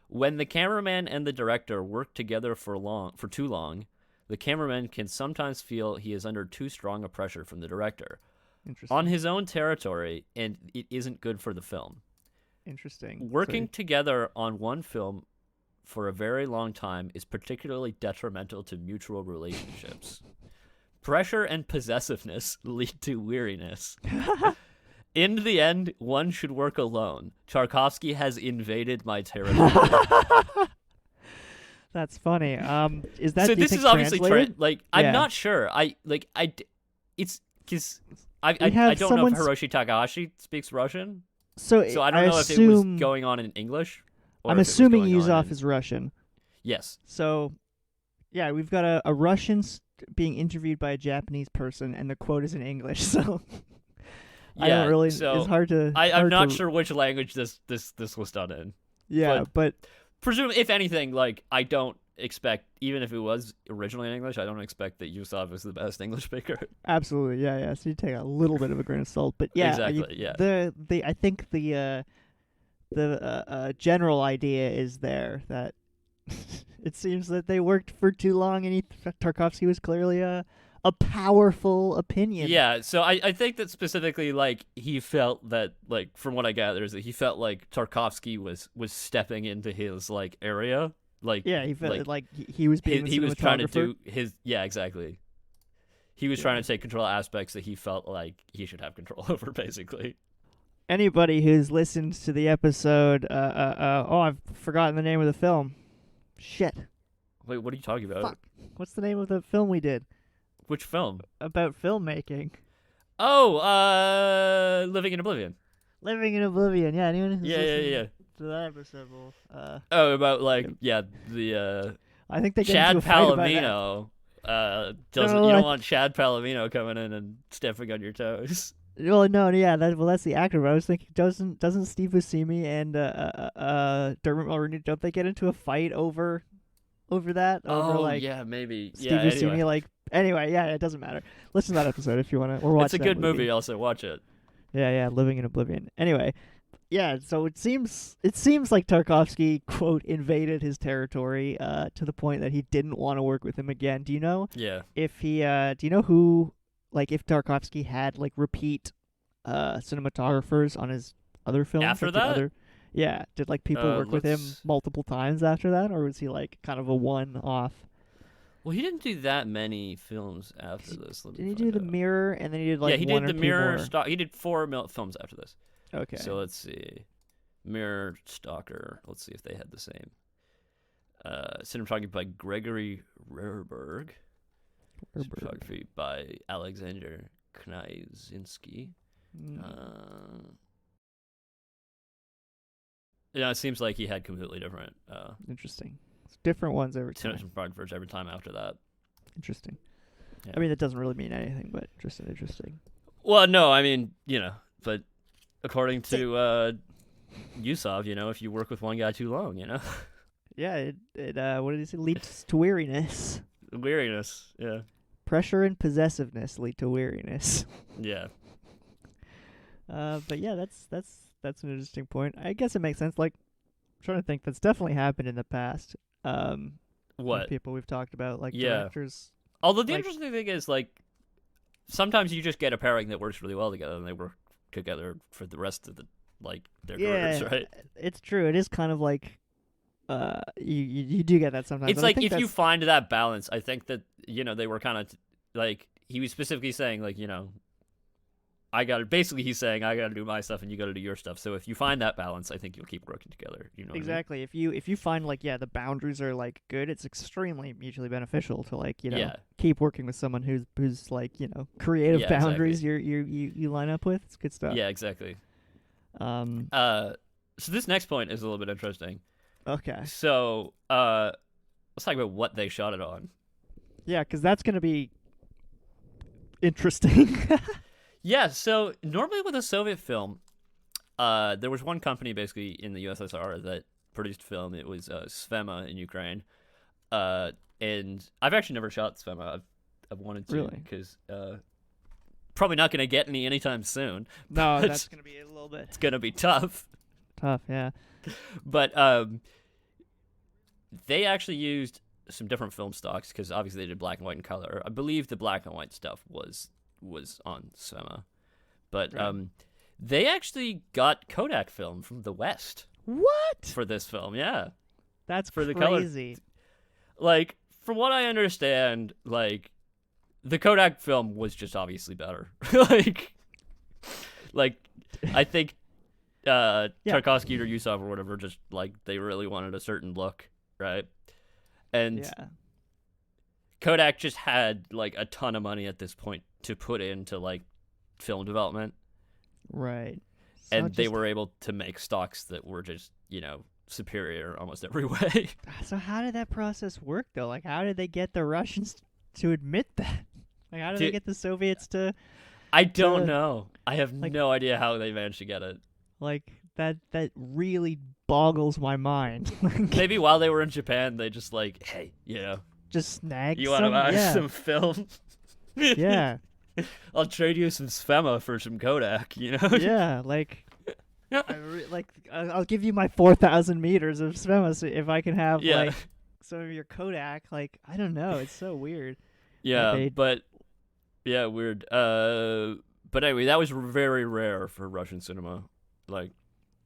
Speaker 1: When the cameraman and the director work together for too long, the cameraman can sometimes feel he is under too strong a pressure from the director. On his own territory, and it isn't good for the film.
Speaker 2: Interesting.
Speaker 1: Working together on one film for a very long time is particularly detrimental to mutual relationships. Pressure and possessiveness lead to weariness. In the end, one should work alone. Tarkovsky has invaded my territory."
Speaker 2: That's funny. Is that
Speaker 1: so? This is obviously I'm not sure. It's because I don't know if Hiroshi Takahashi speaks Russian.
Speaker 2: So
Speaker 1: I don't know if it was going on in English.
Speaker 2: I'm assuming Yusov is Russian.
Speaker 1: Yes.
Speaker 2: So, yeah, we've got a Russian being interviewed by a Japanese person, and the quote is in English. So,
Speaker 1: yeah,
Speaker 2: I don't really.
Speaker 1: So
Speaker 2: it's hard to.
Speaker 1: I'm not sure which language this was done in.
Speaker 2: Yeah, but
Speaker 1: presumably, if anything, I don't expect, even if it was originally in English, I don't expect that Yusov is the best English speaker.
Speaker 2: Absolutely, yeah. So you take a little bit of a grain of salt, but yeah,
Speaker 1: exactly,
Speaker 2: I think the general idea is there that it seems that they worked for too long, and Tarkovsky was clearly a powerful opinion.
Speaker 1: Yeah, so I think that specifically, like, he felt that, like, from what I gather, is that he felt like Tarkovsky was stepping into his, like, area. Like,
Speaker 2: yeah, he felt like he was being
Speaker 1: he was trying to do his, yeah, exactly. He was trying to take control of aspects that he felt like he should have control over, basically.
Speaker 2: Anybody who's listened to the episode, oh, I've forgotten the name of the film. Shit.
Speaker 1: Wait, what are you talking about?
Speaker 2: Fuck. What's the name of the film we did?
Speaker 1: Which film?
Speaker 2: About filmmaking.
Speaker 1: Oh, Living in Oblivion.
Speaker 2: Living in Oblivion, yeah. Anyone who's
Speaker 1: yeah.
Speaker 2: to that episode will...
Speaker 1: about, like, the...
Speaker 2: I think they get
Speaker 1: Chad
Speaker 2: into a fight about
Speaker 1: Palomino. You don't want Chad Palomino coming in and stepping on your toes.
Speaker 2: Well, no, yeah, that's the actor. But I was thinking, doesn't Steve Buscemi and Dermot Mulroney, don't they get into a fight over that?
Speaker 1: Yeah, maybe.
Speaker 2: Steve Buscemi, anyway, yeah, it doesn't matter. Listen to that episode if you want to, or watch.
Speaker 1: It's a good movie. Also, watch it.
Speaker 2: Yeah, Living in Oblivion. Anyway, yeah. So it seems like Tarkovsky, quote, invaded his territory to the point that he didn't want to work with him again. Do you know?
Speaker 1: Yeah.
Speaker 2: If he, do you know who? Like, if Tarkovsky had, like, repeat cinematographers on his other films.
Speaker 1: After that?
Speaker 2: Did, like, people work with him multiple times after that? Or was he, like, kind of a one-off?
Speaker 1: Well, he didn't do that many films after this.
Speaker 2: Did he do The Mirror, and then he did, like,
Speaker 1: he
Speaker 2: one
Speaker 1: did
Speaker 2: or
Speaker 1: The
Speaker 2: two
Speaker 1: Mirror.
Speaker 2: more?
Speaker 1: He did 4 films after this.
Speaker 2: Okay.
Speaker 1: So let's see. Mirror, Stalker. Let's see if they had the same. Cinematography by Gregory Rerberg. Cinematography by Alexander Kniazinski. It seems like he had completely different.
Speaker 2: Interesting. It's different ones every time.
Speaker 1: Cinematographers every time after that.
Speaker 2: Interesting.
Speaker 1: Yeah.
Speaker 2: I mean, that doesn't really mean anything, but just interesting.
Speaker 1: Well, no, I mean, but according to Yusov, if you work with one guy too long,
Speaker 2: Yeah, it what did he say? Leads to weariness.
Speaker 1: Weariness, yeah.
Speaker 2: Pressure and possessiveness lead to weariness.
Speaker 1: Yeah.
Speaker 2: But yeah, that's an interesting point. I guess it makes sense. Like, I'm trying to think, that's definitely happened in the past.
Speaker 1: What?
Speaker 2: People we've talked about, like directors.
Speaker 1: Although the interesting thing is, like, sometimes you just get a pairing that works really well together, and they work together for the rest of their careers, right?
Speaker 2: It's true. It is kind of like. You do get that sometimes.
Speaker 1: It's like if you find that balance, I think that they were kind of like he was specifically saying like he's saying I gotta do my stuff and you gotta do your stuff. So if you find that balance, I think you'll keep working together.
Speaker 2: Exactly.
Speaker 1: What I mean?
Speaker 2: If you find the boundaries are like good, it's extremely mutually beneficial to keep working with someone who's creative boundaries. Exactly. You line up with. It's good stuff.
Speaker 1: Yeah, exactly. So this next point is a little bit interesting.
Speaker 2: Okay.
Speaker 1: So, let's talk about what they shot it on.
Speaker 2: Yeah, because that's going to be interesting.
Speaker 1: Yeah, so normally with a Soviet film, there was one company basically in the USSR that produced film. It was Svema in Ukraine. And I've actually never shot Svema. I've wanted to.
Speaker 2: Really?
Speaker 1: Because probably not going to get any anytime soon.
Speaker 2: No, that's going to be a little bit.
Speaker 1: It's going to be tough.
Speaker 2: Tough, yeah.
Speaker 1: But they actually used some different film stocks because obviously they did black and white and color. I believe the black and white stuff was on Svema, but right. They actually got Kodak film from the West.
Speaker 2: What?
Speaker 1: For this film? Yeah,
Speaker 2: that's
Speaker 1: for
Speaker 2: crazy.
Speaker 1: The color. Like, from what I understand, like the Kodak film was just obviously better. like I think. Tarkovsky or Yusov or whatever, just like they really wanted a certain look, right? And Kodak just had like a ton of money at this point to put into like film development,
Speaker 2: right?
Speaker 1: So and they were able to make stocks that were just superior almost every way.
Speaker 2: So how did that process work though? Like, how did they get the Russians to admit that? Like, how did they get the Soviets to?
Speaker 1: I don't know. I have no idea how they managed to get it.
Speaker 2: Like, that really boggles my mind.
Speaker 1: Maybe while they were in Japan, they just like, hey,
Speaker 2: just snag
Speaker 1: you want to buy some film?
Speaker 2: Yeah.
Speaker 1: I'll trade you some Svema for some Kodak,
Speaker 2: Yeah, like, I'll give you my 4,000 meters of cinema if I can have
Speaker 1: Yeah.
Speaker 2: like some of your Kodak. Like, I don't know, it's so weird.
Speaker 1: Yeah, but yeah, weird. But anyway, that was very rare for Russian cinema. Like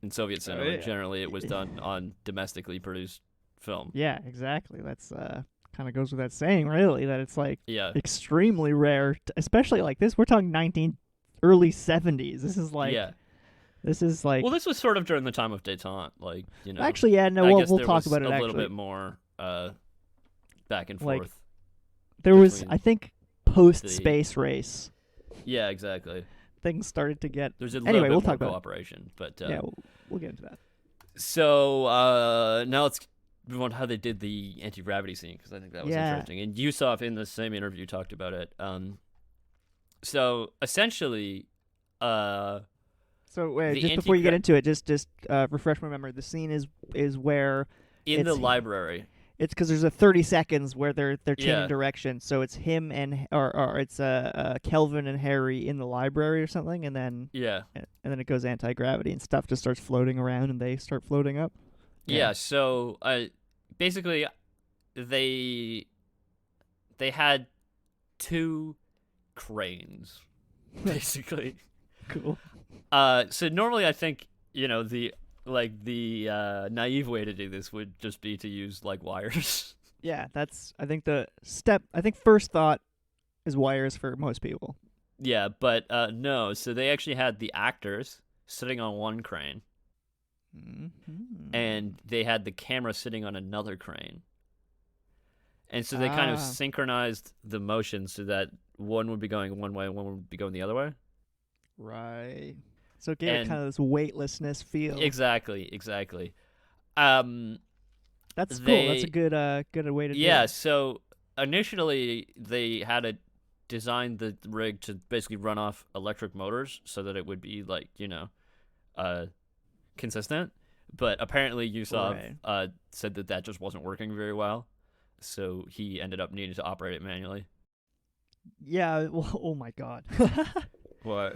Speaker 1: in Soviet cinema, generally it was done on domestically produced film.
Speaker 2: Yeah, exactly. That's kind of goes with that saying, really, that it's like
Speaker 1: Yeah.
Speaker 2: extremely rare, especially like this. We're talking early 70s. This is like
Speaker 1: Well, this was sort of during the time of détente, like, you know.
Speaker 2: Actually, yeah, no, we'll talk about it.
Speaker 1: A little bit more back and
Speaker 2: like,
Speaker 1: forth.
Speaker 2: There was, I think, post space race.
Speaker 1: Yeah, exactly.
Speaker 2: Things started to get.
Speaker 1: There's a little bit more cooperation, but
Speaker 2: yeah, we'll get into that.
Speaker 1: So now let's move on to how they did the anti-gravity scene, because I think that was interesting. And Yusuf in the same interview talked about it. So essentially,
Speaker 2: so wait, just before you get into it, just refresh my memory. The scene is where
Speaker 1: in the library.
Speaker 2: It's because there's a 30 seconds where they're changing direction. So it's him and or it's Kelvin and Harry in the library or something, and then it goes anti-gravity and stuff just starts floating around and they start floating up.
Speaker 1: Yeah. So basically, they had 2 cranes, basically.
Speaker 2: Cool.
Speaker 1: So normally I think, you know, the naive way to do this would just be to use like wires.
Speaker 2: Yeah, that's I think first thought is wires for most people.
Speaker 1: Yeah, but no. So they actually had the actors sitting on one crane, and they had the camera sitting on another crane. And so they kind of synchronized the motion so that one would be going one way and one would be going the other way.
Speaker 2: Right. So it gave it kind of this weightlessness feel.
Speaker 1: Exactly.
Speaker 2: That's cool. That's a good way to do it.
Speaker 1: Yeah, so initially they had to design the rig to basically run off electric motors so that it would be like, you know, consistent. But apparently Yusuf said that just wasn't working very well. So he ended up needing to operate it manually.
Speaker 2: Yeah, well, oh my God.
Speaker 1: What?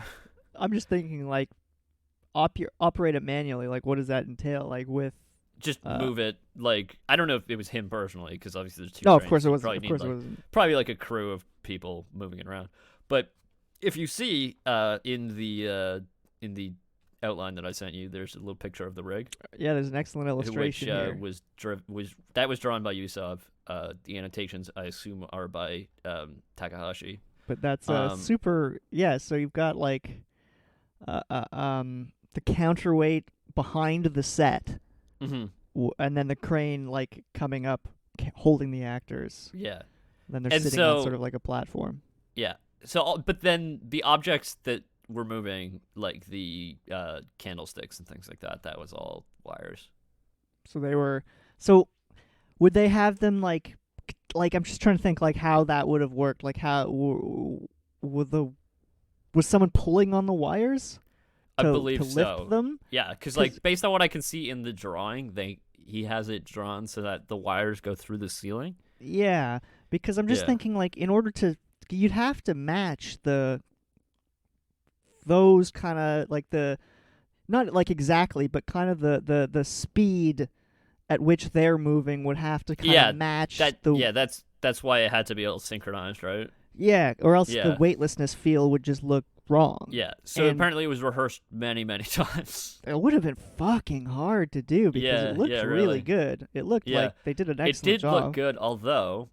Speaker 2: I'm just thinking, like, operate it manually. Like, what does that entail? Like, with
Speaker 1: just move it. Like, I don't know if it was him personally, because obviously there's 2.
Speaker 2: No, of course it wasn't. It wasn't.
Speaker 1: Probably like a crew of people moving it around. But if you see in the outline that I sent you, there's a little picture of the rig.
Speaker 2: Yeah, there's an excellent illustration here.
Speaker 1: was drawn by Yusuf. The annotations, I assume, are by Takahashi.
Speaker 2: But that's super. Yeah, so you've got like the counterweight behind the set, and then the crane like coming up, holding the actors.
Speaker 1: Yeah.
Speaker 2: And then they're sitting on sort of like a platform.
Speaker 1: Yeah. So, but then the objects that were moving, like the candlesticks and things like that, that was all wires.
Speaker 2: So they were. So would they have them like I'm just trying to think like how that would have worked. Like how was someone pulling on the wires?
Speaker 1: I believe
Speaker 2: to lift them.
Speaker 1: Yeah, because like based on what I can see in the drawing, he has it drawn so that the wires go through the ceiling.
Speaker 2: Yeah, because I'm just thinking like in order to, you'd have to match those kind of like not like exactly, but kind of the speed at which they're moving would have to kind of match.
Speaker 1: That's why it had to be all synchronized, right?
Speaker 2: Yeah, or else the weightlessness feel would just look wrong.
Speaker 1: Yeah, so apparently it was rehearsed many, many times.
Speaker 2: It would have been fucking hard to do because it looked really good. It looked like they did an excellent job.
Speaker 1: It did look good, although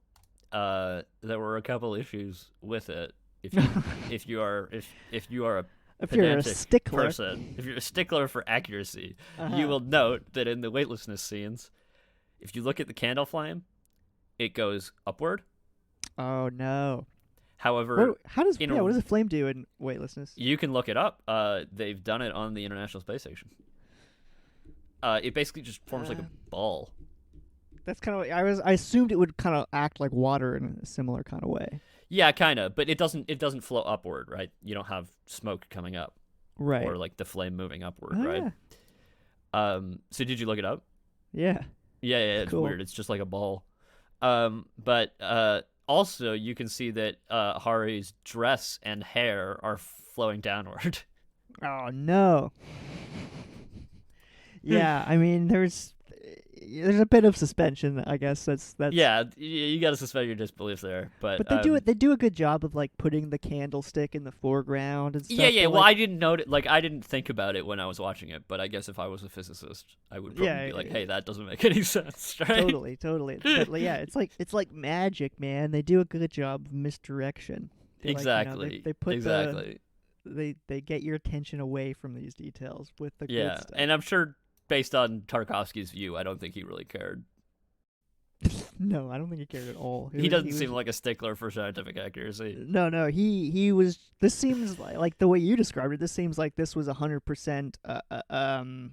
Speaker 1: there were a couple issues with it. If you are a
Speaker 2: stickler
Speaker 1: person, if you're a stickler for accuracy, you will note that in the weightlessness scenes, if you look at the candle flame, it goes upward.
Speaker 2: Oh no.
Speaker 1: However,
Speaker 2: what does a flame do in weightlessness?
Speaker 1: You can look it up. They've done it on the International Space Station. It basically just forms like a ball.
Speaker 2: That's kind of. I assumed it would kind of act like water in a similar kind of way.
Speaker 1: Yeah, kind of, but it doesn't flow upward, right? You don't have smoke coming up,
Speaker 2: right?
Speaker 1: Or like the flame moving upward, right?
Speaker 2: Yeah.
Speaker 1: So did you look it up?
Speaker 2: Yeah.
Speaker 1: Yeah, it's
Speaker 2: cool.
Speaker 1: Weird. It's just like a ball. But also you can see that Hari's dress and hair are flowing downward.
Speaker 2: Oh no. Yeah, I mean, there's a bit of suspension, I guess. That's
Speaker 1: yeah. You got to suspend your disbelief there, but
Speaker 2: they do a good job of like putting the candlestick in the foreground and stuff.
Speaker 1: Yeah. Well,
Speaker 2: like,
Speaker 1: I didn't note it. Like, I didn't think about it when I was watching it, but I guess if I was a physicist, I would probably be like, "Hey, that doesn't make any sense." Right?
Speaker 2: Totally. But yeah, it's like magic, man. They do a good job of misdirection.
Speaker 1: Exactly.
Speaker 2: Like, they put
Speaker 1: exactly.
Speaker 2: They get your attention away from these details with the good stuff.
Speaker 1: And I'm sure, based on Tarkovsky's view, I don't think he really cared.
Speaker 2: No, I don't think he cared at all.
Speaker 1: He doesn't seem like a stickler for scientific accuracy.
Speaker 2: No, he was. This seems like the way you described it. This seems like this was 100%.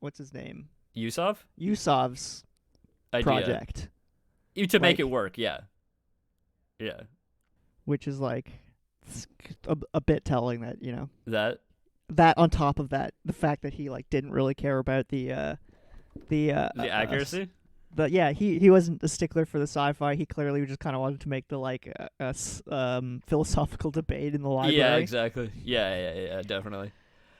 Speaker 2: What's his name? Yusov's
Speaker 1: idea.
Speaker 2: Project.
Speaker 1: To make it work, yeah.
Speaker 2: Which is like a bit telling that
Speaker 1: that
Speaker 2: on top of that, the fact that he like didn't really care about the
Speaker 1: accuracy.
Speaker 2: But yeah, he wasn't a stickler for the sci-fi. He clearly just kind of wanted to make the like philosophical debate in the library.
Speaker 1: Yeah, exactly. Yeah, definitely.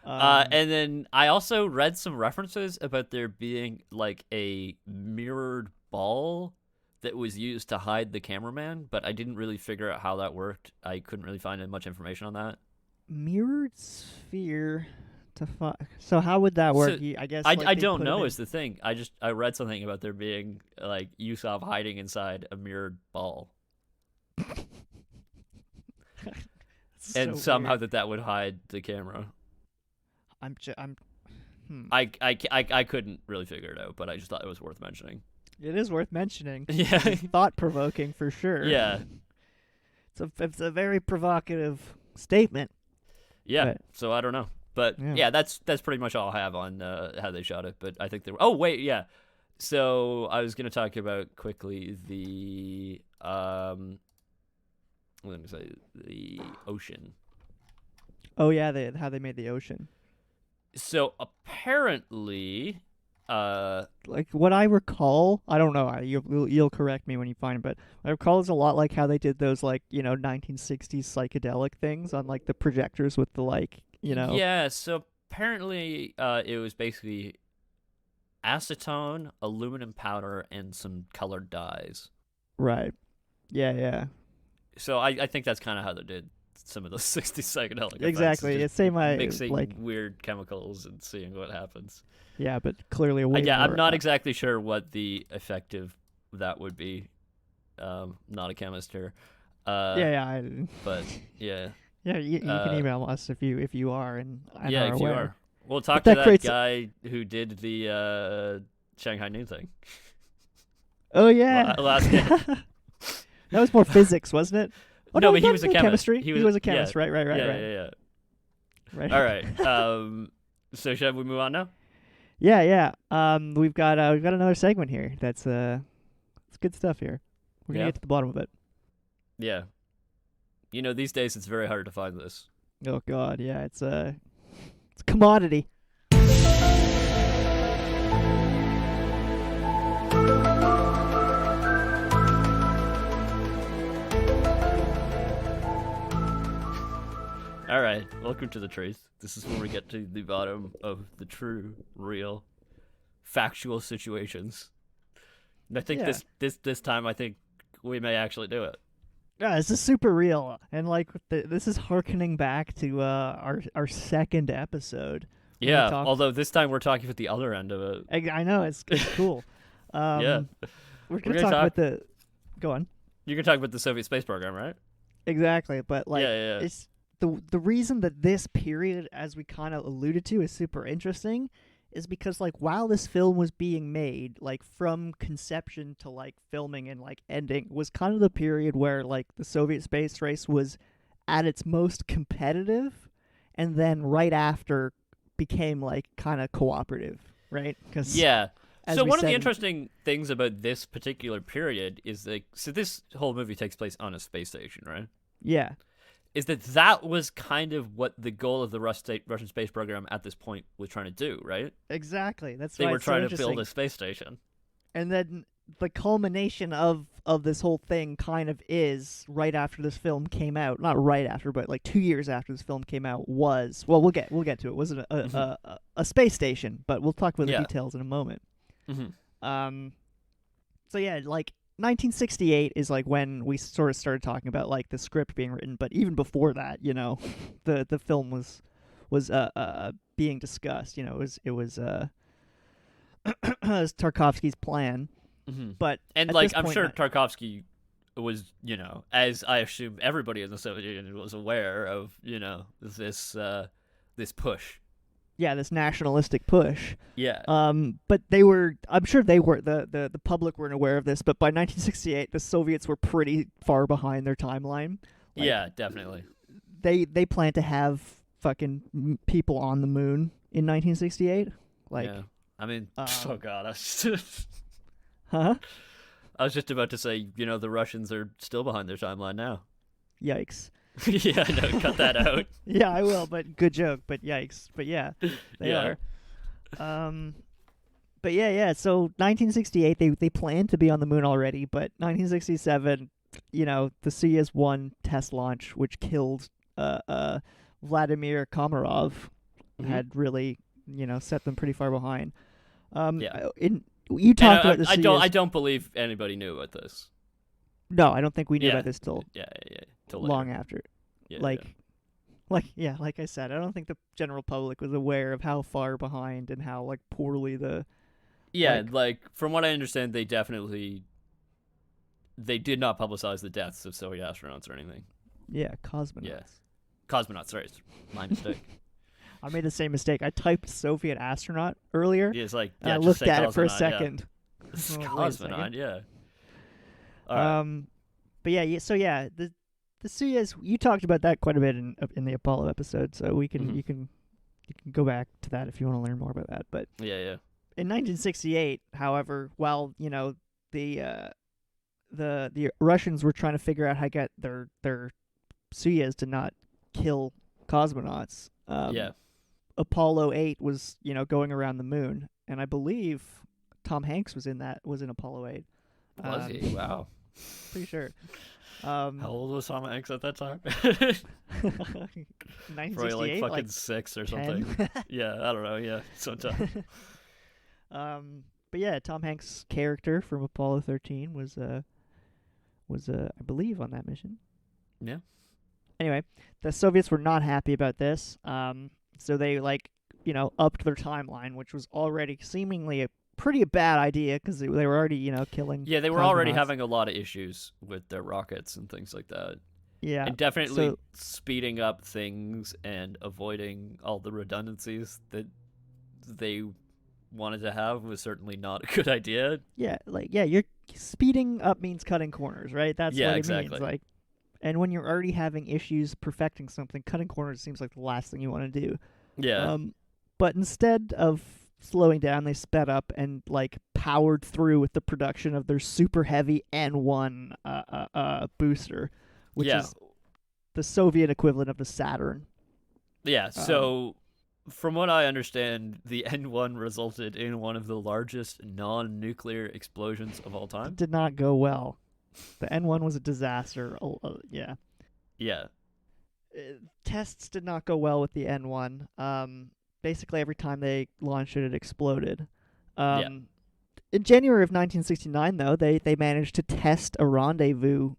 Speaker 1: And then I also read some references about there being like a mirrored ball that was used to hide the cameraman, but I didn't really figure out how that worked. I couldn't really find much information on that.
Speaker 2: Mirrored sphere. So how would that work? I guess
Speaker 1: I don't know is the thing. I read something about there being like Yusov hiding inside a mirrored ball, and somehow that would hide the camera. I couldn't really figure it out, but I just thought it was worth mentioning.
Speaker 2: It is worth mentioning.
Speaker 1: Yeah,
Speaker 2: thought provoking for sure.
Speaker 1: Yeah,
Speaker 2: it's a very provocative statement.
Speaker 1: Yeah, so I don't know. But yeah, that's pretty much all I have on how they shot it. But I think they were. Oh wait, yeah. So I was gonna talk about quickly the let me say the ocean.
Speaker 2: Oh yeah, how they made the ocean.
Speaker 1: So apparently,
Speaker 2: like what I recall, I don't know. You'll correct me when you find it, but what I recall is a lot like how they did those 1960s psychedelic things on like the projectors with the
Speaker 1: Yeah, so apparently it was basically acetone, aluminum powder, and some colored dyes.
Speaker 2: Right. Yeah.
Speaker 1: So I think that's kind of how they did some of those 60s psychedelic
Speaker 2: exactly.
Speaker 1: It's
Speaker 2: same
Speaker 1: mixing weird chemicals and seeing what happens.
Speaker 2: Yeah, but clearly
Speaker 1: I'm not exactly sure what the effect of that would be. Not a chemist here.
Speaker 2: Yeah.
Speaker 1: But yeah.
Speaker 2: Yeah, you can email us if you are and
Speaker 1: if
Speaker 2: aware.
Speaker 1: You are. We'll talk to that guy who did the Shanghai Noon thing.
Speaker 2: Oh yeah,
Speaker 1: last game.
Speaker 2: That was more physics, wasn't it? Oh,
Speaker 1: no, but he was a chemist.
Speaker 2: Chemistry. He was a chemist.
Speaker 1: Yeah.
Speaker 2: Right.
Speaker 1: Yeah.
Speaker 2: Right.
Speaker 1: All right. So should we move on now?
Speaker 2: Yeah. We've got another segment here. It's good stuff here. We're gonna get to the bottom of it.
Speaker 1: Yeah. These days it's very hard to find this.
Speaker 2: Oh God, yeah, it's a commodity.
Speaker 1: All right, welcome to the truth. This is where we get to the bottom of the true, real, factual situations. And I think this time I think we may actually do it.
Speaker 2: Yeah, this is super real, and this is harkening back to our second episode.
Speaker 1: Yeah, although this time we're talking about the other end of it.
Speaker 2: I know it's cool.
Speaker 1: Yeah,
Speaker 2: we're gonna talk about the. Go on.
Speaker 1: You're gonna talk about the Soviet space program, right?
Speaker 2: Exactly, but
Speaker 1: yeah.
Speaker 2: It's the reason that this period, as we kind of alluded to, is super interesting. Is because while this film was being made, from conception to filming and ending, was kind of the period where the Soviet space race was at its most competitive, and then right after became kind of cooperative, right?
Speaker 1: So one of the interesting things about this particular period is so this whole movie takes place on a space station, right?
Speaker 2: Yeah.
Speaker 1: Is that was kind of what the goal of the Russian space program at this point was trying to do, right?
Speaker 2: Exactly. That's
Speaker 1: they
Speaker 2: why
Speaker 1: were
Speaker 2: it's
Speaker 1: trying
Speaker 2: so
Speaker 1: to build a space station.
Speaker 2: And then the culmination of of this whole thing kind of is right after this film came out. Not right after, but like 2 years after this film came out was, well, we'll get to it. Was it a space station? But we'll talk about the details in a moment. So yeah, like 1968 is like when we sort of started talking about like the script being written, but even before that, you know, the film was being discussed. You know, it was Tarkovsky's plan. But
Speaker 1: and like I'm sure Tarkovsky was, you know, as I assume everybody in the Soviet Union was aware of, you know, this push.
Speaker 2: Yeah, this nationalistic push.
Speaker 1: Yeah.
Speaker 2: But I'm sure the public weren't aware of this, but by 1968 the Soviets were pretty far behind their timeline. Like,
Speaker 1: yeah, definitely.
Speaker 2: They planned to have fucking people on the moon in 1968. Like,
Speaker 1: yeah. I mean, oh god,
Speaker 2: huh?
Speaker 1: I was just about to say, you know, the Russians are still behind their timeline now.
Speaker 2: Yikes.
Speaker 1: Yeah, no, cut that out.
Speaker 2: Yeah, I will, but good joke, but yikes. But yeah, they are. But yeah, so 1968, they planned to be on the moon already, but 1967, you know, the Soyuz 1 test launch, which killed Vladimir Komarov, had really, you know, set them pretty far behind. You talked about this.
Speaker 1: I don't believe anybody knew about this.
Speaker 2: No, I don't think we knew about this till
Speaker 1: till
Speaker 2: long after. Like I said, I don't think the general public was aware of how far behind and how like poorly the.
Speaker 1: Yeah, like from what I understand, they did not publicize the deaths of Soviet astronauts or anything.
Speaker 2: Yeah, cosmonauts.
Speaker 1: Yes, cosmonauts. Sorry, it's my mistake.
Speaker 2: I made the same mistake. I typed Soviet astronaut earlier.
Speaker 1: Yeah, it's like,
Speaker 2: I looked at it for a second.
Speaker 1: Yeah. It's cosmonaut, yeah.
Speaker 2: But yeah, so yeah, the Soyuz, you talked about that quite a bit in the Apollo episode, so we can you can go back to that if you want to learn more about that. But
Speaker 1: yeah.
Speaker 2: In 1968, however, while you know the Russians were trying to figure out how to get their Soyuz to not kill cosmonauts, Apollo 8 was, you know, going around the moon, and I believe Tom Hanks was in Apollo 8.
Speaker 1: Was he? Wow.
Speaker 2: Pretty sure.
Speaker 1: How old was Tom Hanks at that time?
Speaker 2: 1968,
Speaker 1: probably like fucking
Speaker 2: like
Speaker 1: 6 or something. Yeah, I don't know. Yeah, sometime.
Speaker 2: But yeah, Tom Hanks' character from Apollo 13 was I believe on that mission.
Speaker 1: Yeah.
Speaker 2: Anyway, the Soviets were not happy about this. So they, like, you know, upped their timeline, which was already seemingly a pretty bad idea because they were already, you know, killing.
Speaker 1: Yeah, they were already having a lot of issues with their rockets and things like that.
Speaker 2: Yeah.
Speaker 1: And definitely speeding up things and avoiding all the redundancies that they wanted to have was certainly not a good idea.
Speaker 2: Yeah, you're speeding up means cutting corners, right? That's what it means. Like, and when you're already having issues perfecting something, cutting corners seems like the last thing you want to do.
Speaker 1: Yeah.
Speaker 2: But instead of slowing down, they sped up and like powered through with the production of their super heavy N1 booster, which is the Soviet equivalent of the Saturn.
Speaker 1: Yeah. So, from what I understand, the N1 resulted in one of the largest non-nuclear explosions of all time.
Speaker 2: It did not go well. The N1 was a disaster. Yeah.
Speaker 1: Yeah.
Speaker 2: Tests did not go well with the N1. Basically, every time they launched it, it exploded. In January of 1969, though, they managed to test a rendezvous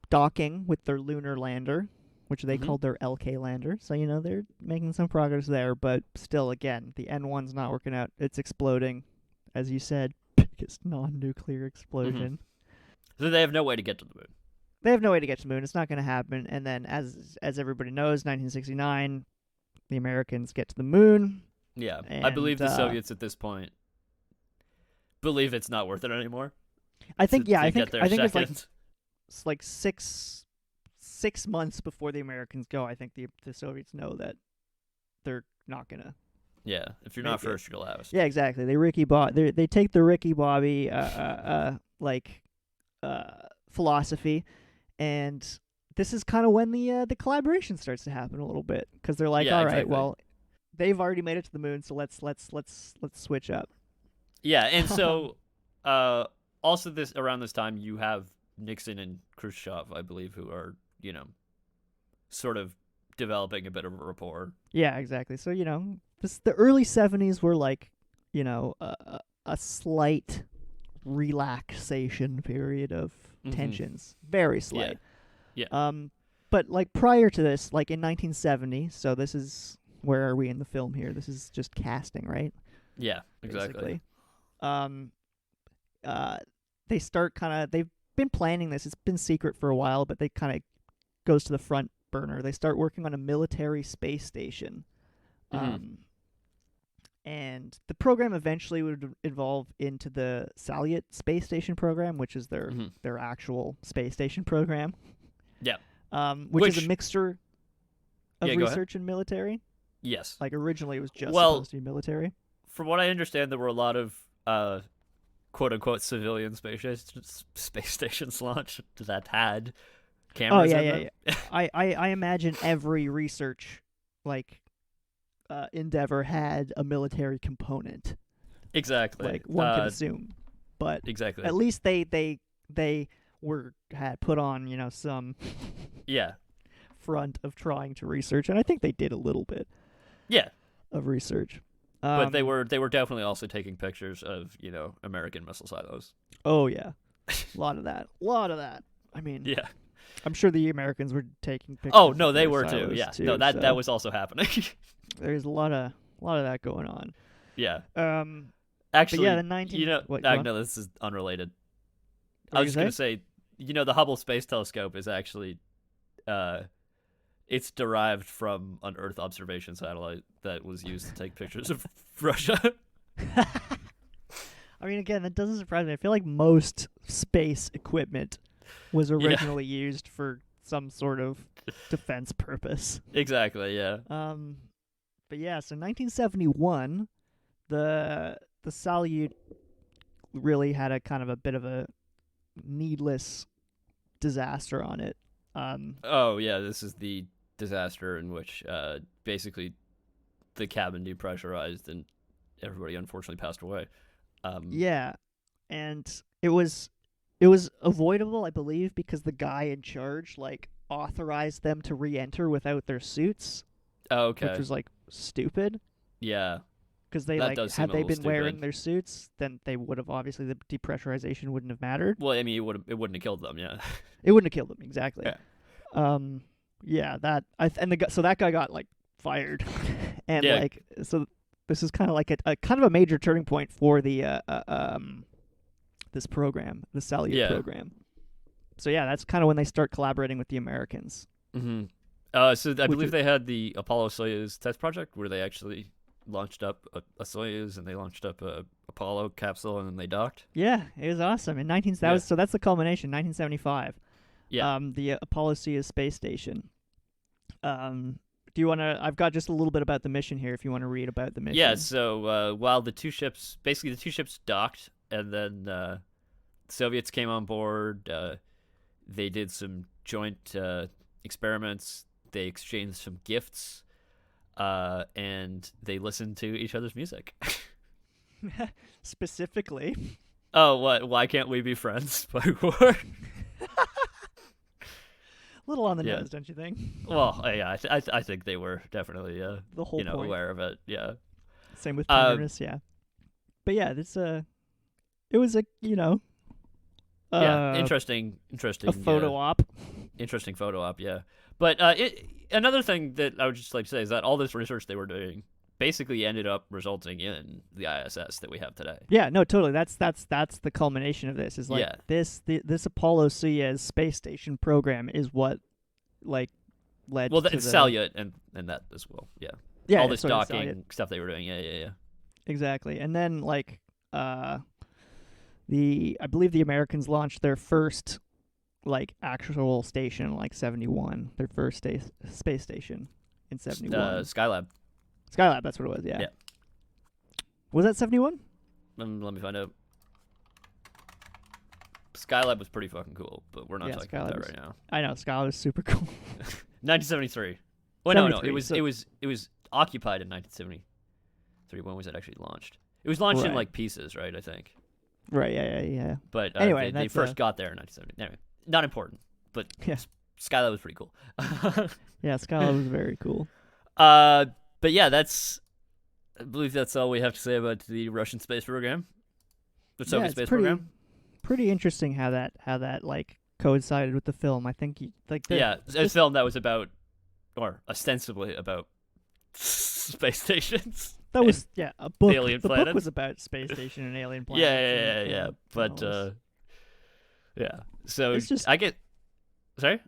Speaker 2: docking with their lunar lander, which they called their LK lander. So, you know, they're making some progress there, but still, again, the N1's not working out. It's exploding. As you said, biggest non-nuclear explosion.
Speaker 1: So they have no way to get to the moon.
Speaker 2: They have no way to get to the moon. It's not going to happen. And then, as everybody knows, 1969, the Americans get to the moon.
Speaker 1: Yeah, I believe the Soviets at this point believe it's not worth it anymore.
Speaker 2: I think it's like 6 months before the Americans go. I think the Soviets know that they're not gonna.
Speaker 1: Yeah, if you're not first, you're last.
Speaker 2: Yeah, exactly. They take the Ricky Bobby philosophy, and this is kind of when the collaboration starts to happen a little bit, because they're like, all right, well, they've already made it to the moon, so let's switch up.
Speaker 1: Yeah, and so also around this time, you have Nixon and Khrushchev, I believe, who are, sort of developing a bit of a rapport.
Speaker 2: Yeah, exactly. So, the early 70s were like, a slight relaxation period of tensions. Very slight.
Speaker 1: Yeah.
Speaker 2: But like prior to this, like in 1970, so this is, where are we in the film here? This is just casting, right?
Speaker 1: Yeah, exactly.
Speaker 2: Basically. They start they've been planning this. It's been secret for a while, but they kind of goes to the front burner. They start working on a military space station. And the program eventually would evolve into the Salient space station program, which is their actual space station program.
Speaker 1: Yeah.
Speaker 2: Which is a mixture of research and military.
Speaker 1: Yes.
Speaker 2: Like originally it was just supposed to be military.
Speaker 1: From what I understand, there were a lot of quote-unquote civilian space stations launched that had cameras in them.
Speaker 2: Yeah. I imagine every research endeavor had a military component.
Speaker 1: Exactly.
Speaker 2: Like one can assume. But
Speaker 1: exactly.
Speaker 2: At least they had put on, some front of trying to research, and I think they did a little bit.
Speaker 1: Yeah.
Speaker 2: Of research.
Speaker 1: But they were definitely also taking pictures of, American missile silos.
Speaker 2: Oh yeah. A lot of that. I mean,
Speaker 1: yeah.
Speaker 2: I'm sure the Americans were taking pictures.
Speaker 1: Oh no, they were too. Yeah.
Speaker 2: Too,
Speaker 1: no, that was also happening.
Speaker 2: There's a lot of that going on.
Speaker 1: Yeah.
Speaker 2: but
Speaker 1: Actually,
Speaker 2: yeah, the
Speaker 1: no, this is unrelated. I was just gonna say, the Hubble Space Telescope is actually, it's derived from an Earth observation satellite that was used to take pictures of Russia.
Speaker 2: I mean, again, that doesn't surprise me. I feel like most space equipment was originally used for some sort of defense purpose.
Speaker 1: Exactly, yeah.
Speaker 2: But yeah, so 1971, the Salyut really had a kind of a bit of a needless disaster on it.
Speaker 1: This is the disaster in which basically the cabin depressurized and everybody unfortunately passed away.
Speaker 2: And it was avoidable, I believe, because the guy in charge authorized them to re-enter without their suits.
Speaker 1: Oh, okay.
Speaker 2: Which was stupid.
Speaker 1: Yeah.
Speaker 2: Because they had they been wearing their suits, then they would have obviously the depressurization wouldn't have mattered.
Speaker 1: Well, I mean, it wouldn't have killed them. Yeah.
Speaker 2: It wouldn't have killed them exactly.
Speaker 1: Yeah.
Speaker 2: So that guy got fired, and so this is kind of a kind of a major turning point for the this program, the Salient program. So yeah, that's kind of when they start collaborating with the Americans.
Speaker 1: Mm-hmm. So I believe they had the Apollo-Soyuz test project where they actually launched up a Soyuz and they launched up a Apollo capsule and then they docked.
Speaker 2: Yeah, it was awesome. So that's the culmination, 1975.
Speaker 1: Yeah.
Speaker 2: The Apollo-Soyuz space station. Do you want to? I've got just a little bit about the mission here. If you want to read about the mission.
Speaker 1: Yeah. So while the two ships docked, and then Soviets came on board, they did some joint experiments. They exchanged some gifts, and they listened to each other's music.
Speaker 2: Specifically.
Speaker 1: Oh, what? Why can't we be friends? By war.
Speaker 2: Little on the nose, don't you think?
Speaker 1: Well, yeah, I think they were definitely
Speaker 2: the whole point.
Speaker 1: Aware of it. Yeah.
Speaker 2: Same with tenderness, yeah. But yeah, it was a
Speaker 1: interesting
Speaker 2: a photo op.
Speaker 1: Interesting photo op, yeah. But another thing that I would just like to say is that all this research they were doing basically ended up resulting in the ISS that we have today.
Speaker 2: Yeah, no, totally. That's the culmination of this. Is this Apollo-Soyuz space station program is what led to the
Speaker 1: Salient and that as well. Yeah.
Speaker 2: Yeah.
Speaker 1: All this docking stuff they were doing. Yeah.
Speaker 2: Exactly. And then I believe the Americans launched their first actual station in 71. Their first space station in 71.
Speaker 1: Skylab.
Speaker 2: Skylab, that's what it was, yeah. Was that 71?
Speaker 1: Let me find out. Skylab was pretty fucking cool, but we're not talking about that right now.
Speaker 2: I know, Skylab is super cool.
Speaker 1: 1973. Well, no, it was occupied in 1973. When was it actually launched? It was launched in pieces, right? I think.
Speaker 2: Right. Yeah.
Speaker 1: But
Speaker 2: anyway,
Speaker 1: they first got there in 1970. Anyway, not important, but
Speaker 2: yeah.
Speaker 1: Skylab was pretty cool.
Speaker 2: Yeah, Skylab was very cool.
Speaker 1: But yeah, I believe that's all we have to say about the Russian space program, the Soviet space program.
Speaker 2: Pretty interesting how that like coincided with the film. I think
Speaker 1: a film that was about, or ostensibly about, space stations.
Speaker 2: That was a book.
Speaker 1: Alien
Speaker 2: the
Speaker 1: planets.
Speaker 2: Book was about space station and alien planets.
Speaker 1: Yeah. But yeah. So
Speaker 2: it's just,
Speaker 1: I get. Sorry.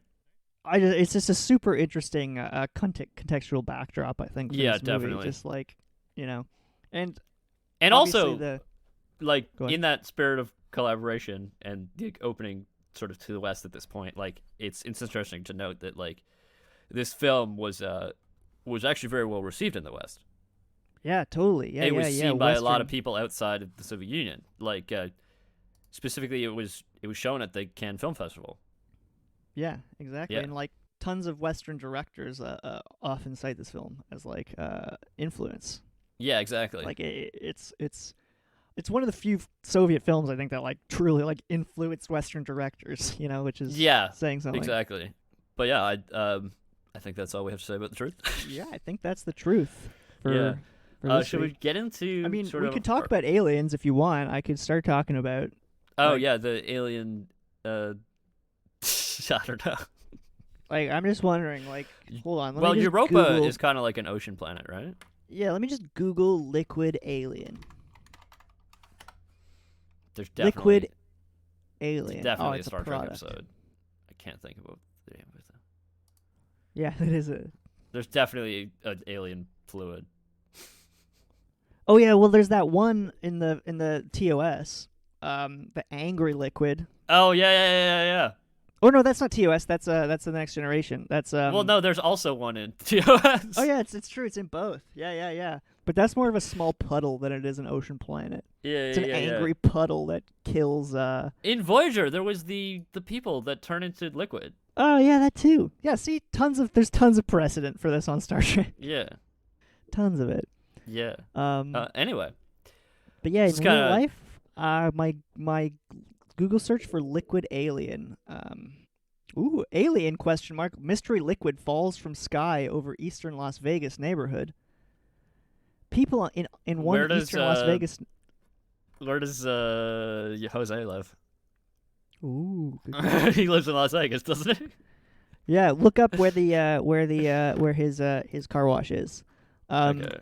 Speaker 2: It's just a super interesting contextual backdrop. I think. For this movie.
Speaker 1: Definitely.
Speaker 2: Just like and
Speaker 1: also like in that spirit of collaboration and the opening sort of to the West at this point, like it's interesting to note that like this film was actually very well received in the West.
Speaker 2: Yeah, totally. Yeah,
Speaker 1: it was seen by
Speaker 2: Western.
Speaker 1: a lot of people outside of the Soviet Union. Like specifically, it was shown at the Cannes Film Festival.
Speaker 2: Yeah, exactly.
Speaker 1: Yeah.
Speaker 2: And like tons of Western directors often cite this film as like influence.
Speaker 1: Yeah, exactly.
Speaker 2: Like it's one of the few Soviet films I think that like truly like influenced Western directors. Which is saying something.
Speaker 1: Exactly. But yeah, I think that's all we have to say about the truth.
Speaker 2: Yeah, I think that's the truth.
Speaker 1: Should we get into?
Speaker 2: I mean, we could talk about aliens if you want. I could start talking about.
Speaker 1: Oh yeah, the alien. I don't know.
Speaker 2: Like, I'm just wondering. Like, hold on.
Speaker 1: Well, Europa is kind of like an ocean planet, right?
Speaker 2: Yeah. Let me just Google liquid alien.
Speaker 1: There's definitely
Speaker 2: liquid alien.
Speaker 1: Definitely
Speaker 2: it's
Speaker 1: a Star Trek
Speaker 2: product.
Speaker 1: episode. I can't think of the name of it.
Speaker 2: Yeah, it is a.
Speaker 1: There's definitely an alien fluid.
Speaker 2: Oh yeah, well there's that one in the TOS, the angry liquid.
Speaker 1: Oh yeah.
Speaker 2: Oh no, that's not TOS. That's the Next Generation. That's
Speaker 1: Well, no, there's also one in TOS.
Speaker 2: Oh yeah, it's true. It's in both. Yeah. But that's more of a small puddle than it is an ocean planet.
Speaker 1: It's
Speaker 2: an angry puddle that kills.
Speaker 1: In Voyager, there was the people that turn into liquid.
Speaker 2: Oh yeah, that too. Yeah, see, there's tons of precedent for this on Star Trek.
Speaker 1: Yeah.
Speaker 2: Tons of it.
Speaker 1: Yeah. Anyway.
Speaker 2: But yeah, in real life, my Google search for liquid alien. Alien ? Mystery liquid falls from sky over eastern Las Vegas neighborhood. People in one eastern Las Vegas.
Speaker 1: Where does Jose live?
Speaker 2: Ooh,
Speaker 1: he lives in Las Vegas, doesn't he?
Speaker 2: Yeah, look up where his car wash is.
Speaker 1: Okay.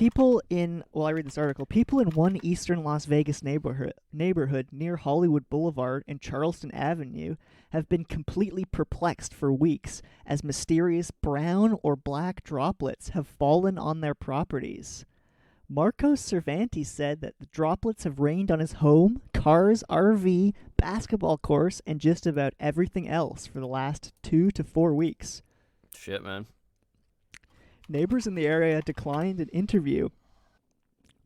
Speaker 2: I read this article. People in one eastern Las Vegas neighborhood near Hollywood Boulevard and Charleston Avenue have been completely perplexed for weeks as mysterious brown or black droplets have fallen on their properties. Marcos Cervantes said that the droplets have rained on his home, cars, RV, basketball course, and just about everything else for the last 2 to 4 weeks.
Speaker 1: Shit, man.
Speaker 2: Neighbors in the area declined an interview,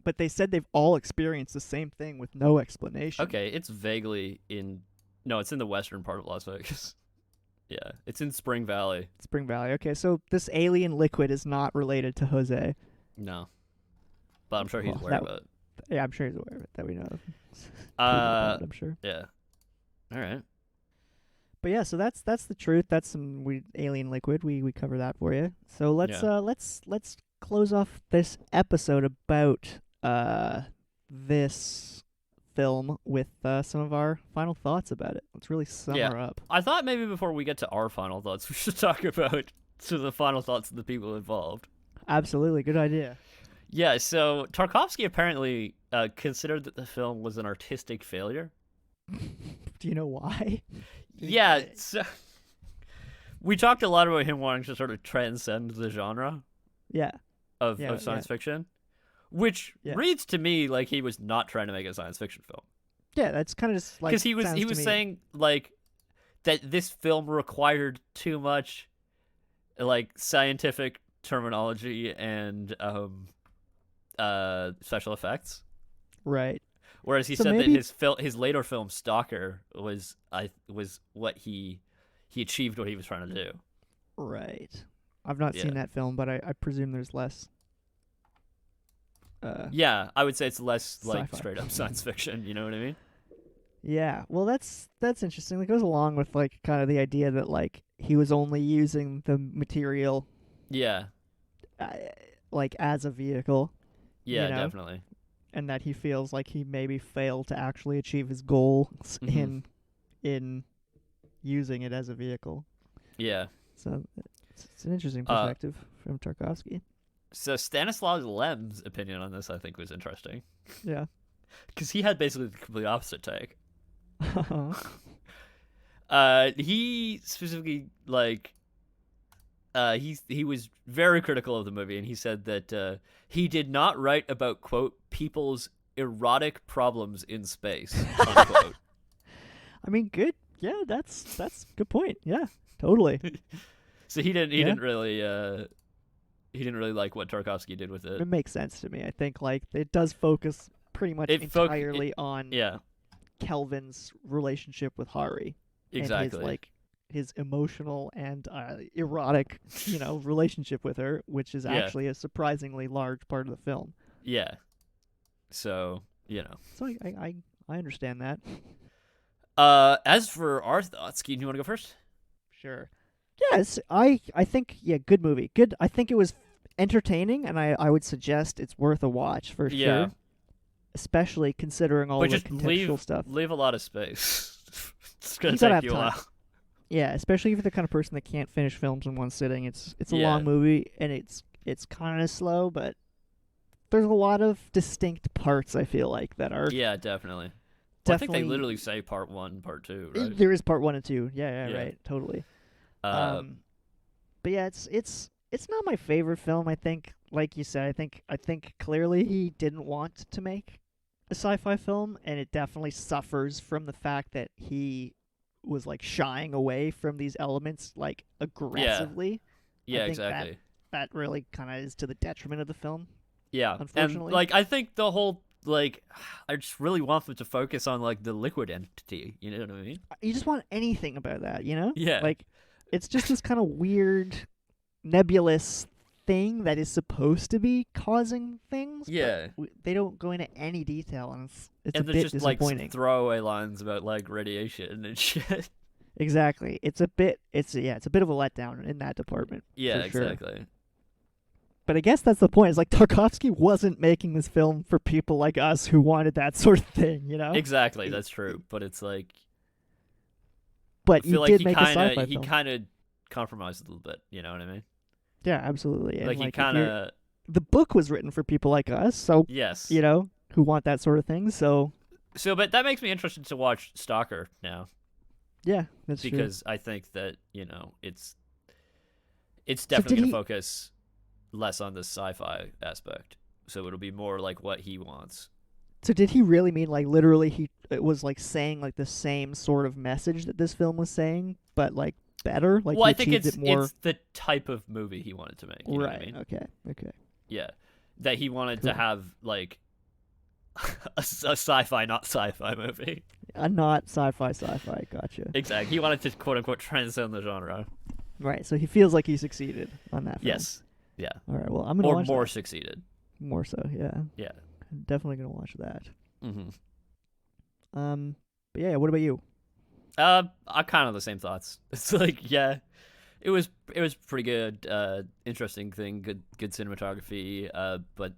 Speaker 2: but they said they've all experienced the same thing with no explanation.
Speaker 1: Okay, it's vaguely it's in the western part of Las Vegas. Yeah, it's in Spring Valley.
Speaker 2: Spring Valley. Okay, so this alien liquid is not related to Jose.
Speaker 1: No. But I'm sure he's aware of it.
Speaker 2: Yeah, I'm sure he's aware of it, that we know of. I'm sure.
Speaker 1: Yeah. All right.
Speaker 2: But yeah, so that's the truth. That's some alien liquid. We cover that for you. So let's close off this episode about this film with some of our final thoughts about it. Let's really sum her up.
Speaker 1: I thought maybe before we get to our final thoughts, we should talk about the final thoughts of the people involved.
Speaker 2: Absolutely, good idea.
Speaker 1: Yeah, so Tarkovsky apparently considered that the film was an artistic failure.
Speaker 2: Do you know why?
Speaker 1: Yeah, so we talked a lot about him wanting to sort of transcend the genre of science fiction, which reads to me like he was not trying to make a science fiction film.
Speaker 2: Yeah, that's kind of just like...
Speaker 1: Because he was saying like that this film required too much like scientific terminology and special effects.
Speaker 2: Right.
Speaker 1: Whereas he said that his later film Stalker was what he achieved what he was trying to do.
Speaker 2: Right. I've not seen that film, but I presume there's less
Speaker 1: Yeah, I would say it's less like
Speaker 2: Sci-fi.
Speaker 1: straight up science fiction. You know what I mean?
Speaker 2: Yeah, well, that's interesting. It goes along with like kind of the idea that like he was only using the material,
Speaker 1: Yeah.
Speaker 2: uh, like as a vehicle.
Speaker 1: Yeah,
Speaker 2: You know?
Speaker 1: definitely.
Speaker 2: And that he feels like he maybe failed to actually achieve his goals
Speaker 1: Mhm.
Speaker 2: in using it as a vehicle.
Speaker 1: Yeah.
Speaker 2: So it's an interesting
Speaker 1: Uh,
Speaker 2: perspective from Tarkovsky.
Speaker 1: So Stanislav Lem's opinion on this, I think, was interesting
Speaker 2: Yeah.
Speaker 1: because he had basically the complete opposite take. He specifically like he was very critical of the movie, and he said that he did not write about quote people's erotic problems in space unquote.
Speaker 2: I mean, good. Yeah, that's a good point. Yeah, totally.
Speaker 1: So he didn't really like what Tarkovsky did with it.
Speaker 2: It makes sense to me. I think like it does focus pretty much entirely on
Speaker 1: Yeah,
Speaker 2: Kelvin's relationship with Hari.
Speaker 1: exactly.
Speaker 2: And his emotional and erotic, relationship with her, which is actually a surprisingly large part of the film.
Speaker 1: Yeah. So,
Speaker 2: So I understand that.
Speaker 1: As for our thoughts, do you want to go first?
Speaker 2: Sure. Yes, I think good movie. Good. I think it was entertaining, and I would suggest it's worth a watch for sure. Especially considering all the contextual stuff.
Speaker 1: Leave a lot of space. It's gonna
Speaker 2: You gotta
Speaker 1: take
Speaker 2: have
Speaker 1: you a
Speaker 2: time.
Speaker 1: while.
Speaker 2: Yeah, especially if you're the kind of person that can't finish films in one sitting. It's a long movie, and it's kind of slow, but there's a lot of distinct parts, I feel like, that are
Speaker 1: Definitely. Well, I think they literally say part 1, part 2, right?
Speaker 2: There is part 1 and 2. Yeah, right, totally. But yeah, it's not my favorite film. I think, like you said, I think clearly he didn't want to make a sci-fi film, and it definitely suffers from the fact that he was like shying away from these elements like aggressively.
Speaker 1: Yeah,
Speaker 2: I think
Speaker 1: exactly.
Speaker 2: That really kind of is to the detriment of the film.
Speaker 1: Yeah,
Speaker 2: unfortunately.
Speaker 1: And I think the whole I just really want them to focus on like the liquid entity. You know what I mean?
Speaker 2: You just want anything about that,
Speaker 1: Yeah.
Speaker 2: Like it's just this kind of weird, nebulous thing that is supposed to be causing things.
Speaker 1: Yeah.
Speaker 2: But they don't go into any detail, and it's a bit
Speaker 1: there's just
Speaker 2: disappointing.
Speaker 1: like throwaway lines about like radiation and shit.
Speaker 2: Exactly. It's a bit of a letdown in that department.
Speaker 1: Yeah,
Speaker 2: for sure.
Speaker 1: exactly.
Speaker 2: But I guess that's the point. It's like Tarkovsky wasn't making this film for people like us who wanted that sort of thing,
Speaker 1: Exactly, that's true. But it's like,
Speaker 2: but
Speaker 1: I feel
Speaker 2: you
Speaker 1: like
Speaker 2: did make a sci-fi film.
Speaker 1: He kind of compromised a little bit. You know what I mean?
Speaker 2: Yeah, absolutely. And
Speaker 1: like he kind of.
Speaker 2: The book was written for people like us, so
Speaker 1: yes,
Speaker 2: who want that sort of thing. So,
Speaker 1: but that makes me interested to watch Stalker now.
Speaker 2: Yeah, that's true.
Speaker 1: Because I think that it's definitely going to focus less on the sci-fi aspect, so it'll be more like what he wants.
Speaker 2: So did he really mean like literally it was like saying like the same sort of message that this film was saying, but like better? Like,
Speaker 1: well, I think it's the type of movie he wanted to make. You know what I mean?
Speaker 2: Okay.
Speaker 1: Yeah, that he wanted to have like a sci-fi, not sci-fi movie.
Speaker 2: A not sci-fi, gotcha.
Speaker 1: Exactly. He wanted to quote unquote transcend the genre.
Speaker 2: Right. So he feels like he succeeded on that film.
Speaker 1: Yes. Yeah.
Speaker 2: All right. Well, I'm gonna watch
Speaker 1: more
Speaker 2: that.
Speaker 1: Succeeded.
Speaker 2: More so. Yeah.
Speaker 1: Yeah.
Speaker 2: I'm definitely gonna watch that.
Speaker 1: Mm-hmm.
Speaker 2: But yeah, what about you?
Speaker 1: I kind of the same thoughts. It's like, yeah, it was pretty good. Interesting thing. Good cinematography. But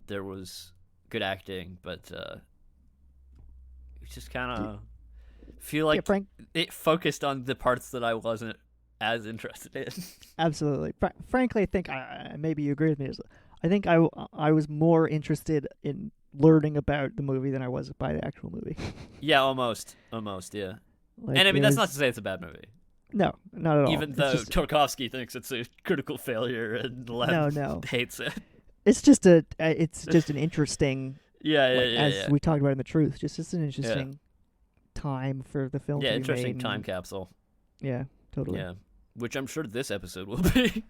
Speaker 1: there was good acting. But it just kind of feel like it focused on the parts that I wasn't as interested in.
Speaker 2: Absolutely. Frankly, I think maybe you agree with me. I think I was more interested in learning about the movie than I was by the actual movie.
Speaker 1: Yeah, almost, yeah. Like, and I mean, that's not to say it's a bad movie.
Speaker 2: No, not at all.
Speaker 1: Even though Tarkovsky thinks it's a critical failure and Lev hates it.
Speaker 2: It's just an interesting.
Speaker 1: As
Speaker 2: we talked about in The Truth, just an interesting time for the film.
Speaker 1: Yeah,
Speaker 2: to be
Speaker 1: interesting
Speaker 2: made.
Speaker 1: Time capsule.
Speaker 2: Yeah, totally.
Speaker 1: Yeah, which I'm sure this episode will be.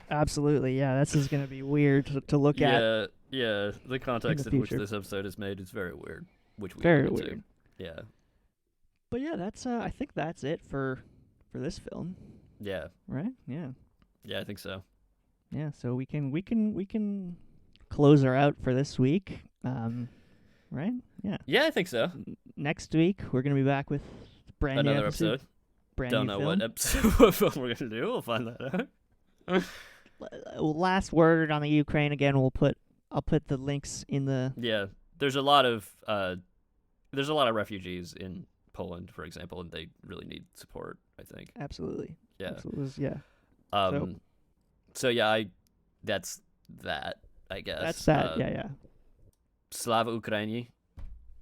Speaker 2: Absolutely, yeah. This is going to be weird to look at.
Speaker 1: Yeah. The context in which this episode is made is very weird. Which we
Speaker 2: very weird.
Speaker 1: Yeah.
Speaker 2: But yeah, that's. I think that's it for this film.
Speaker 1: Yeah.
Speaker 2: Right. Yeah.
Speaker 1: Yeah, I think so.
Speaker 2: Yeah. So we can close her out for this week. Right? Yeah.
Speaker 1: Yeah, I think so.
Speaker 2: Next week we're gonna be back with
Speaker 1: another episode. Don't know what episode we're gonna do. We'll find that out.
Speaker 2: Last word on the Ukraine again. I'll put the links in the.
Speaker 1: Yeah, there's a lot of refugees in Poland, for example, and they really need support, I think.
Speaker 2: Absolutely.
Speaker 1: Yeah.
Speaker 2: Absolutely. Yeah.
Speaker 1: So yeah, that's that, I guess.
Speaker 2: That's that. Yeah.
Speaker 1: Slava Ukraini,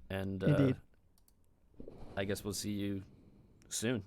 Speaker 1: and
Speaker 2: Indeed.
Speaker 1: I guess we'll see you soon.